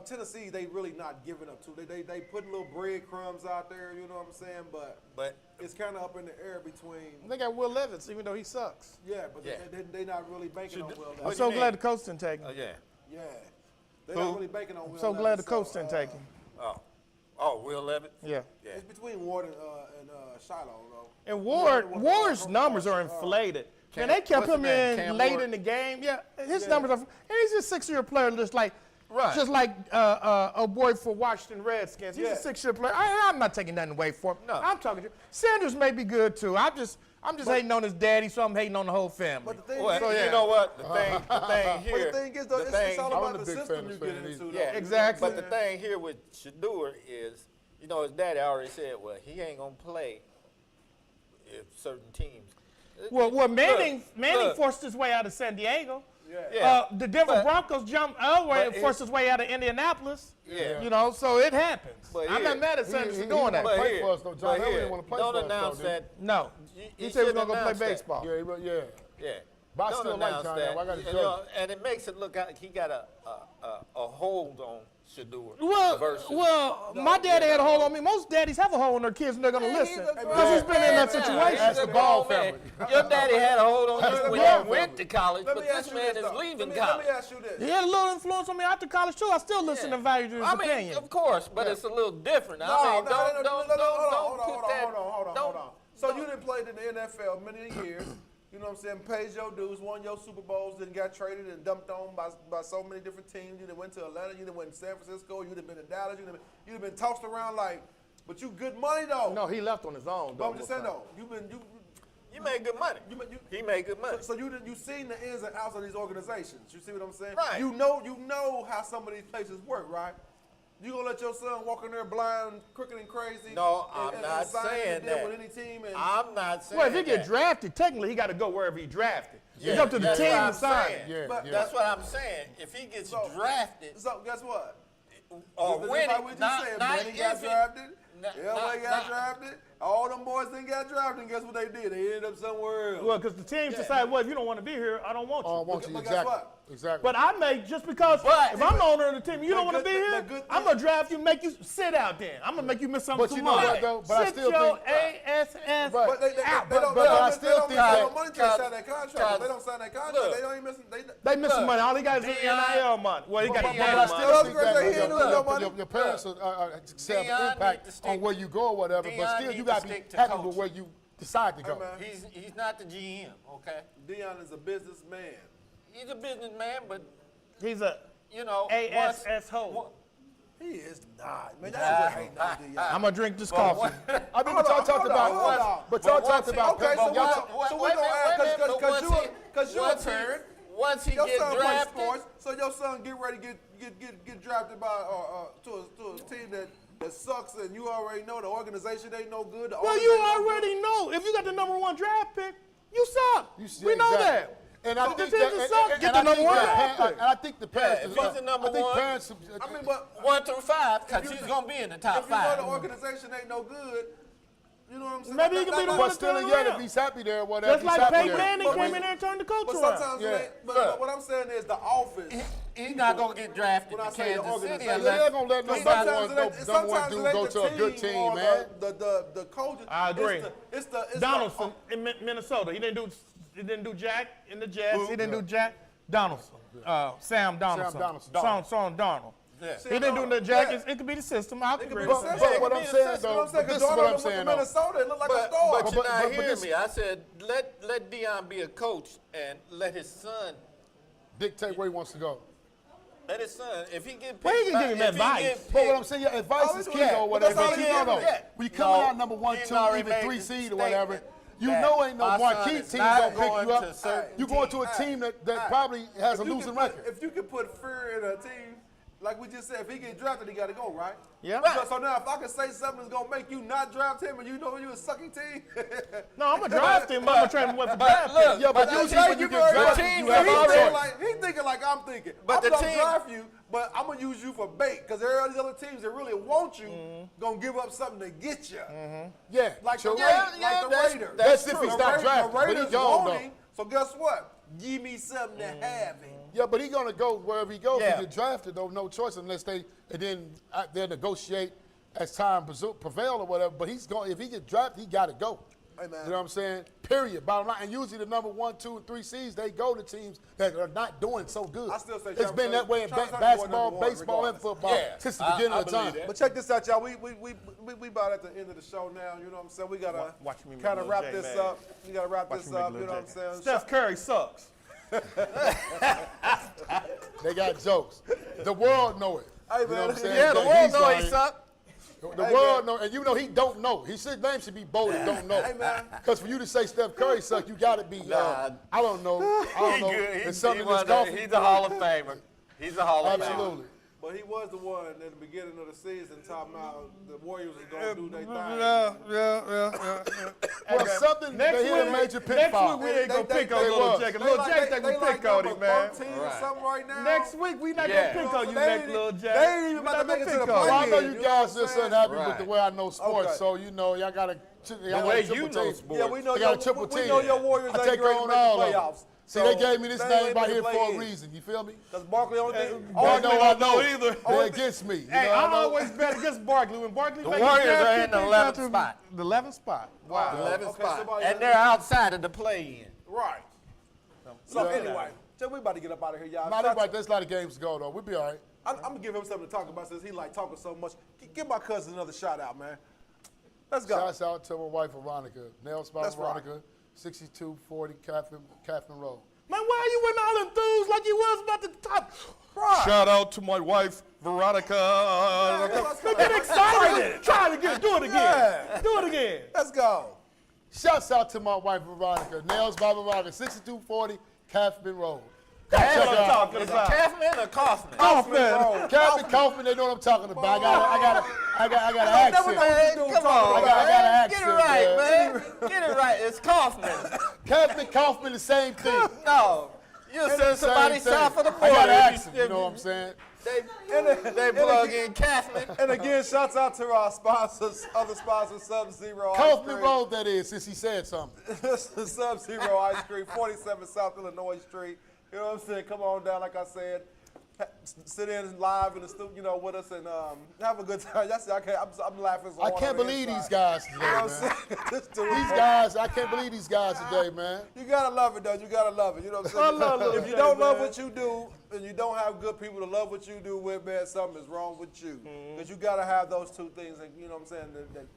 F: Tennessee they really not giving up to. They putting little breadcrumbs out there, you know what I'm saying? But it's kind of up in the air between.
C: They got Will Levis, even though he sucks.
F: Yeah, but
B: Yeah.
F: they not really banking on Will.
C: I'm
B: What
C: so
B: do you
C: glad
B: mean?
C: the coach didn't take him.
B: Oh, yeah.
F: Yeah, they not really banking on Will.
C: I'm so glad the
F: Levis,
C: coach didn't take him.
B: Oh, Will Levitt?
C: Yeah.
B: Yeah.
F: It's between Ward and Shiloh though.
C: And Ward's numbers are inflated. Man, they kept
B: what's
C: him
B: his name?
C: in
B: Cam
C: late
B: Ward?
C: in the game. Yeah, his numbers are. And he's a 6-year player, just like
B: Right.
C: a boy for Washington Redskins. He's
F: Yeah.
C: a 6-year player. I'm not taking nothing away from him.
B: No.
C: I'm talking to you. Sanders may be good too. I'm just hating on his daddy, so I'm hating on the whole family.
F: But the thing
B: Well,
F: is,
B: you know what? The thing here.
F: but the thing is though,
B: the
F: it's
B: thing-
F: all
A: I'm
F: about
A: a
F: the
A: big
F: system
A: fan
F: you
A: of
F: get
A: Sanders.
F: into. Though.
B: Yeah,
C: Exactly.
B: But the thing here with Shador is, you know, his daddy already said, well, he ain't gonna play if certain teams.
C: Well, Manning
B: look.
C: forced his way out of San Diego.
B: Yeah.
C: The Denver
B: But-
C: Broncos jumped Elway and
B: but
C: forced his way out of Indianapolis.
B: Yeah.
C: You know, so it happens.
B: But
C: I'm
B: here-
C: not mad at Sanders for
A: he
C: doing that.
A: won't play
B: here-
A: for us, though. John
B: but
A: Elway
B: here,
A: didn't wanna play
B: don't
A: for us,
B: announce
A: though, did
B: that.
C: No.
B: You
C: He said we're
B: shouldn't
C: going to go play
B: announce that.
C: baseball.
A: Yeah.
B: Yeah.
A: But I
B: Don't
A: still like
B: announce
A: John
B: that.
A: Elway. I gotta
B: You
A: judge
B: know,
A: him.
B: and it makes it look like he got a hold on Shador. versus.
C: My daddy had a hold on me. Most daddies have a hold on their kids and they're going to listen. Because he's been in that situation.
A: That's the Ball family.
B: Your daddy had a hold on you when
C: Ball
B: you went to college,
F: Let
B: but
F: me
B: this
F: ask you
B: man
F: this,
B: is
F: though.
B: leaving
F: Let
B: college.
F: me ask you this.
C: He had a little influence on me after college, too. I still listen and value his
B: I mean,
C: opinion.
B: of course, but it's a little different. I mean, don't put that.
F: Hold on. So you didn't play in the NFL many years. You know what I'm saying? Paid your dues, won your Super Bowls, then got traded and dumped on by so many different teams. You done went to Atlanta, you done went to San Francisco, you done been in Dallas, you done been tossed around like, but you good money though.
C: No, he left on his own.
F: But I'm just saying though,
B: You made good money. He made good money.
F: So you seen the ins and outs of these organizations. You see what I'm saying?
B: Right.
F: You know how some of these places work, right? You gonna let your son walk in there blind, crooked and crazy?
B: No,
F: and-
B: I'm
F: and
B: not
F: sign
B: saying
F: a deal
B: that.
F: with any team and
B: I'm not saying
C: Well, if he get
B: that.
C: drafted, technically he got to go wherever he drafted.
B: Yeah,
C: It's up to the
B: that's
C: team
B: what
C: to
B: I'm
C: sign.
B: saying.
A: Yeah,
F: But
A: yeah.
B: That's what I'm saying. If he gets drafted,
F: So guess what?
B: or
F: Just
B: winning,
F: like we just said, Manny got drafted. Elway got drafted. All them boys didn't get drafted. And guess what they did? They ended up somewhere else.
C: Well, because the teams decide, well, if you don't want to be here, I don't want you.
A: Oh, I want you
F: But guess
A: exactly.
F: what?
A: Exactly.
C: But I may, just because
B: But-
C: if I'm the owner of the team, you don't want to
F: good
C: be
F: thing-
C: here,
F: the good
C: I'm
F: thing-
C: going to draft you, make you sit out there. I'm going to make you miss something
A: But you know
C: tomorrow.
A: what, though? But I
C: Sit
A: still
C: your
A: think-
C: ASS
A: Right.
F: But they
C: out.
F: don't
A: but I
F: miss
A: still think that-
F: money to
B: Cause-
F: sign that contract.
B: cause-
F: If they don't sign that contract,
B: look.
F: they don't even miss.
C: They missing
B: Look,
C: money. All he got is
B: Deion-
C: NIL money. Well, he got the
B: Deion-
C: money.
A: But I still
F: Look,
A: think
F: look,
A: that
F: look, look,
A: your
F: look.
A: parents have an
B: Deion
A: impact
B: need to stick-
A: on where you go or whatever, but
B: Deion
A: still
B: need
A: you
B: to
A: got to be
B: stick to
A: happy
B: coaching.
A: with where you decide to go.
F: man.
B: he's not the GM, okay?
F: Dion is a businessman.
B: He's a businessman, but
C: He's a
B: you know,
C: ASS hole.
F: He is not. Man, that's what hating on Dion.
C: I'm going to drink this coffee.
A: I mean, but y'all talked about, but y'all talked about,
F: Okay, so
A: y'all
F: what?
A: talk-
F: So we gonna ask because you're a parent.
B: Once he
F: Your
B: gets
F: son plays
B: drafted,
F: sports, so your son get ready to get drafted by to a team that sucks, and you already know the organization ain't no good. The
C: Well,
F: owners
C: you
F: ain't no good.
C: already know. If you got the number 1 draft pick, you suck. We know
A: exactly.
C: that.
A: And I
C: So
A: think
C: the teams that suck, get the
A: I
C: number
A: think
C: 1
A: that
C: draft
A: pa-
C: pick.
A: and I think the parents.
B: if he's the number
A: I think
B: one-
A: parents.
F: I mean, but
B: 1 through 5, because he's gonna be in the top
F: if you know the
B: 5.
F: organization ain't no good, you know what I'm saying?
C: Maybe he can be the
F: That-
C: one
A: But
C: to
A: still,
C: turn
A: yet,
C: around.
A: if he's happy there, whatever.
C: Just like
A: he's happy
C: Peyton
A: there.
C: Manning
F: But
C: came
F: we-
C: in there and turned the coach
F: But
C: around.
F: sometimes,
A: Yeah.
F: it ain't- but what I'm saying is the office.
B: He's not gonna get drafted
F: When I
B: to
F: say the
B: Kansas City
F: organization,
B: unless
A: they're gonna let no
B: he's
A: number
B: not-
A: one- number one dude go to a good team,
F: or
A: man.
F: The coaches.
C: I agree.
F: It's the
C: Donaldson in Minnesota. He didn't do Jack in the Jets. He didn't do Jack Donaldson. Sam Donaldson.
A: Donaldson.
C: Sam Donald.
B: Yeah.
C: He didn't do the Jackets. It could be the system. I
F: It could
C: agree.
F: be the
A: But
F: system.
A: what
F: It could
A: I'm
F: be the
A: saying,
F: system.
A: though,
F: You know what I'm saying?
A: this is
F: 'Cause
A: what I'm
F: Donald went
A: saying,
F: to
A: though.
F: Minnesota, it looked like a
B: But
F: star.
B: you're
A: But-
B: not
A: but
B: hearing
A: this-
B: me. I said let Deion be a coach and let his son.
A: Dictate where he wants to go.
B: Let his son, if he get picked,
C: Well, he can give him
B: if he
C: advice.
B: get
A: But what I'm
B: picked-
A: saying, yeah, advice
F: Oh,
A: is
F: we
A: key
F: do that.
A: or
F: But
A: whatever.
F: that's all
A: But
F: he
A: you know,
F: did.
A: though,
B: Yeah.
A: when you coming
B: No,
A: out number 1,
B: he's
A: 2,
B: already
A: even
B: made
A: 3
B: the
A: seed or
B: statement
A: whatever, you
B: that
A: know ain't no
B: our
A: marquee
B: son
A: team
B: is not
A: gonna pick
B: going
A: you
B: to
A: up.
B: certain
A: You going to a
B: teams.
A: team that probably has a
F: If you
A: losing
F: can put-
A: record.
F: If you can put fear in a team, like we just said, if he get drafted, he got to go, right?
C: Yeah.
F: So now, if I can say something that's gonna make you not draft him, and you know you a sucking team,
C: No, I'm going to draft him, but I'm going to trade him away for draft
B: look,
C: pick.
A: Yeah, but
B: But
A: usually
B: the
A: when you
B: team-
A: get
B: the
A: drafted,
B: team
A: you have
B: is
A: a
B: already-
A: choice.
F: he thinking like I'm thinking.
B: But
F: I'm
B: the
F: gonna
B: team-
F: draft you, but I'm gonna use you for bait because there are these other teams that really want you, gonna give up something to get you.
A: Yeah,
F: Like
A: true.
F: the,
B: Yeah,
F: like the
B: that's-
F: Raiders.
A: that's if
F: true.
A: he's
F: The
A: not
F: Ra-
A: drafted,
F: The
A: but he
F: Raiders
A: gone,
F: want
A: though.
F: him, so guess what? Give me something to have him.
A: Yeah, but he gonna go wherever he goes.
C: Yeah.
A: If he get drafted, though, no choice unless they they'll negotiate as time prevail or whatever. But he's going. If he get drafted, he got to go.
F: Hey, man.
A: You know what I'm saying? Period. Bottom line. And usually the number 1, 2, and 3 seeds they go to teams that are not doing so good.
F: I still say
A: it's
F: Travis
A: been that way in
F: Travis Hunter
A: basketball,
F: number one
A: baseball, and
F: regardless.
A: football
B: Yeah,
A: since the beginning
B: I
A: of the time.
B: believe that.
F: But check this out, y'all. We about at the end of the show now. You know what I'm saying? We gotta
C: Watch me make
F: kind of
C: Lil
F: wap
C: J
F: this
C: mad.
F: up. We gotta wrap
C: Watch
F: this
C: me make
F: up.
C: Lil
F: You know what
C: J.
F: I'm saying?
C: Steph Curry sucks.
A: They got jokes. The world know it.
F: Hey,
A: You know
F: man.
A: what I'm saying?
B: Yeah, the
A: That
B: world
A: he's
B: know he
A: alright.
B: sucked.
A: The
F: Hey,
A: world
F: man.
A: know, and you know he don't know. His name should be bold and don't know.
F: Hey, man.
A: Because for you to say Steph Curry suck, you got to be.
B: Nah.
A: I don't know. I don't know. It's something that's golfing.
B: He's a Hall of Famer. He's a Hall of Famer.
A: Absolutely.
F: But he was the one at the beginning of the season talking about the Warriors was gonna do their thing.
A: Well, something
C: Next
A: they hit a
C: week-
A: major
C: next
A: pitfall.
C: week we ain't gonna pick on
A: they
C: Little
A: was.
C: Jack.
F: They
C: Little
F: like-
C: Jack
F: they-
C: think we
F: they like
C: pick on
F: number
C: him, man.
F: 13 or something right now.
C: Next week we not
B: Yeah.
C: gonna pick on you,
F: They
C: next
F: ain't-
C: Little Jack.
F: they ain't even
C: We
F: about
C: not
F: to make
C: gonna
F: it to the
C: pick on
A: Well, I
C: you.
A: know
F: You
A: you
F: know
A: guys
F: what I'm
A: just
F: saying?
A: unhappy with
B: Right.
A: the way I know sports,
F: Okay.
A: so you know y'all got to.
B: The way you know sports.
F: Yeah, we know
A: I got
F: your,
A: a triple
F: we
A: team.
F: know your Warriors
A: I
F: ain't
A: take
F: ready to
A: on
F: make
A: all
F: the
A: of them.
F: playoffs.
A: See, they gave me this
F: they
A: name
F: ain't
A: right
F: made
A: here
F: the
A: for a
F: play-in.
A: reason. You feel me?
F: Because Barkley only thing.
A: They
F: only
A: know
F: thing-
A: I know
C: either.
A: They're against me. You
C: Hey,
A: know,
C: I
A: I know.
C: always bet against Barkley. When Barkley
B: The
C: make
B: Warriors
C: his draft
B: are in
C: pick,
B: the
C: they
B: 11th
C: got to-
B: spot.
C: The 11th spot. Wow.
B: 11th
F: Okay,
B: spot.
F: somebody
B: And
F: else.
B: they're outside of the play-in.
F: Right. So anyway, so we about to get up out of here, y'all.
A: Not
F: Shout-
A: everybody. There's a lot of games to go though. We'll be all right.
F: I'm gonna give him something to talk about since he like talking so much. Give my cousin another shout out, man. Let's go.
A: Shouts out to my wife Veronica. Nail spot
F: That's right.
A: Veronica, 6240 Catherine Road.
C: Man, why are you with all enthused like you was about to top?
F: Right.
C: Shout out to my wife, Veronica.
F: let's go.
C: Get excited. Try it again. Do it again.
F: Yeah.
C: Do it again.
F: Let's go.
A: Shouts out to my wife Veronica. Nails by Veronica, 6240 Kaufman Road.
C: That's what I'm
A: Check out-
C: talking
B: Is it
C: about.
B: Kaufman or Kaufman?
C: Kaufman.
A: Captain Kaufman, they know what I'm talking about. I got an accent.
B: Man, come on,
A: I got an
B: man.
A: accent,
B: Get it right, man. Get it right. It's Kaufman.
A: Captain Kaufman, the same thing.
B: No. You send somebody
A: Same thing.
B: south of the
A: I
B: border.
A: got an
B: if
A: accent,
B: you-
A: you know what I'm saying?
B: They plug in Kaufman.
F: And again, shouts out to our sponsors, other sponsors, Sub-Zero Ice
A: Kaufman
F: Cream.
A: Road, that is, since he said something.
F: Sub-Zero Ice Cream, 47 South Illinois Street. You know what I'm saying? Come on down, like I said. Sit in live in the studio, you know, with us and have a good time. That's it. I'm laughing so
A: I
F: hard
A: can't
F: on the
A: believe
F: inside.
A: these guys today,
F: You know what I'm
A: man.
F: saying? Just do
A: These
F: it.
A: guys, I can't believe these guys today, man.
F: You gotta love it, though. You gotta love it. You know what I'm saying?
C: I love Lil
F: if you
C: J,
F: don't love
C: man.
F: what you do, and you don't have good people to love what you do with, man, something is wrong with you. Because you gotta have those two things, and you know what I'm saying,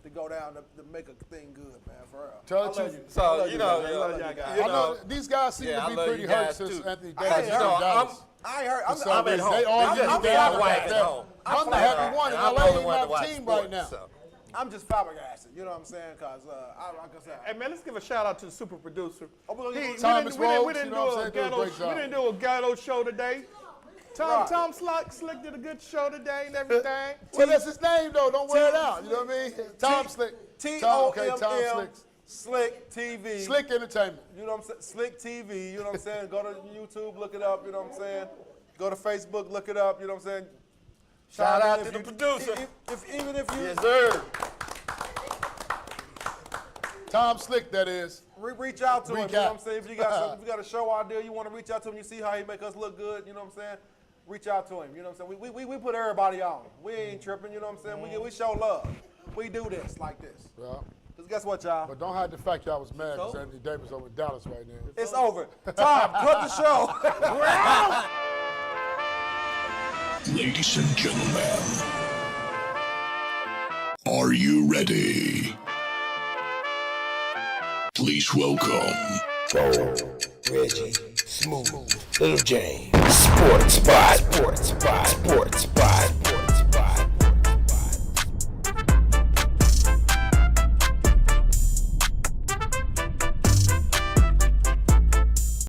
F: to go down to make a thing good, man. For real.
A: Tell the
F: I love
A: truth.
F: you.
B: So,
F: I love
B: you
F: man.
B: know,
F: I love you guys.
B: you
A: I
B: know,
A: know these guys seem
B: yeah,
A: to
B: I
A: be
B: love
A: pretty
B: you
A: hurt
B: guys,
A: since
B: too.
A: Anthony
F: I
A: Davis
F: ain't
A: got
F: hurt.
A: Dallas.
F: I ain't hurt.
A: For some
B: I'm at
A: reason.
B: home.
A: They
B: I'm
A: arguing
B: just
A: today
B: my
A: about
B: wife at
A: that.
B: home.
A: I'm the happy one, and I
B: I'm the
A: love
B: only one to
A: my
B: watch
A: team
B: sports,
A: right now.
B: so.
F: I'm just flabbergasted. You know what I'm saying? Because, like I said,
C: Hey man, let's give a shout out to the super producer.
F: we're gonna give-
A: Thomas
C: we
A: Rhodes,
C: didn't
A: you know what I'm
C: do a
A: saying, doing a
C: ghetto.
A: great job.
C: We didn't do a ghetto show today.
F: Right.
C: Tom Slick did a good show today and everything.
A: Well, that's his name, though. Don't wear it out. You know what I mean? Tom Slick. Tom
F: T-O-M-M,
A: Slick.
F: Slick TV.
A: Slick Entertainment.
F: You know what I'm saying? Slick TV, you know what I'm saying? Go to YouTube, look it up, you know what I'm saying? Go to Facebook, look it up, you know what I'm saying?
B: Shout
F: Chime
B: out
F: in
B: to
F: if
B: the
F: you-
B: producer.
F: Even if you
B: Yes, sir.
A: Tom Slick, that is.
F: reach out to him, you know what I'm
A: Recap.
F: saying? If you got something, if you got a show idea, you want to reach out to him, you see how he make us look good, you know what I'm saying? Reach out to him, you know what I'm saying? We put everybody on. We ain't tripping, you know what I'm saying? We show love. We do this like this.
A: Yeah.
F: Because guess what, y'all?
A: But don't hide the fact y'all was mad because Anthony Davis over in Dallas right now.
F: It's over. Tom, cut the show.
D: Ladies and gentlemen, are you ready? Please welcome
E: Bo, Reggie, Smooth, Little James. Sports Spot.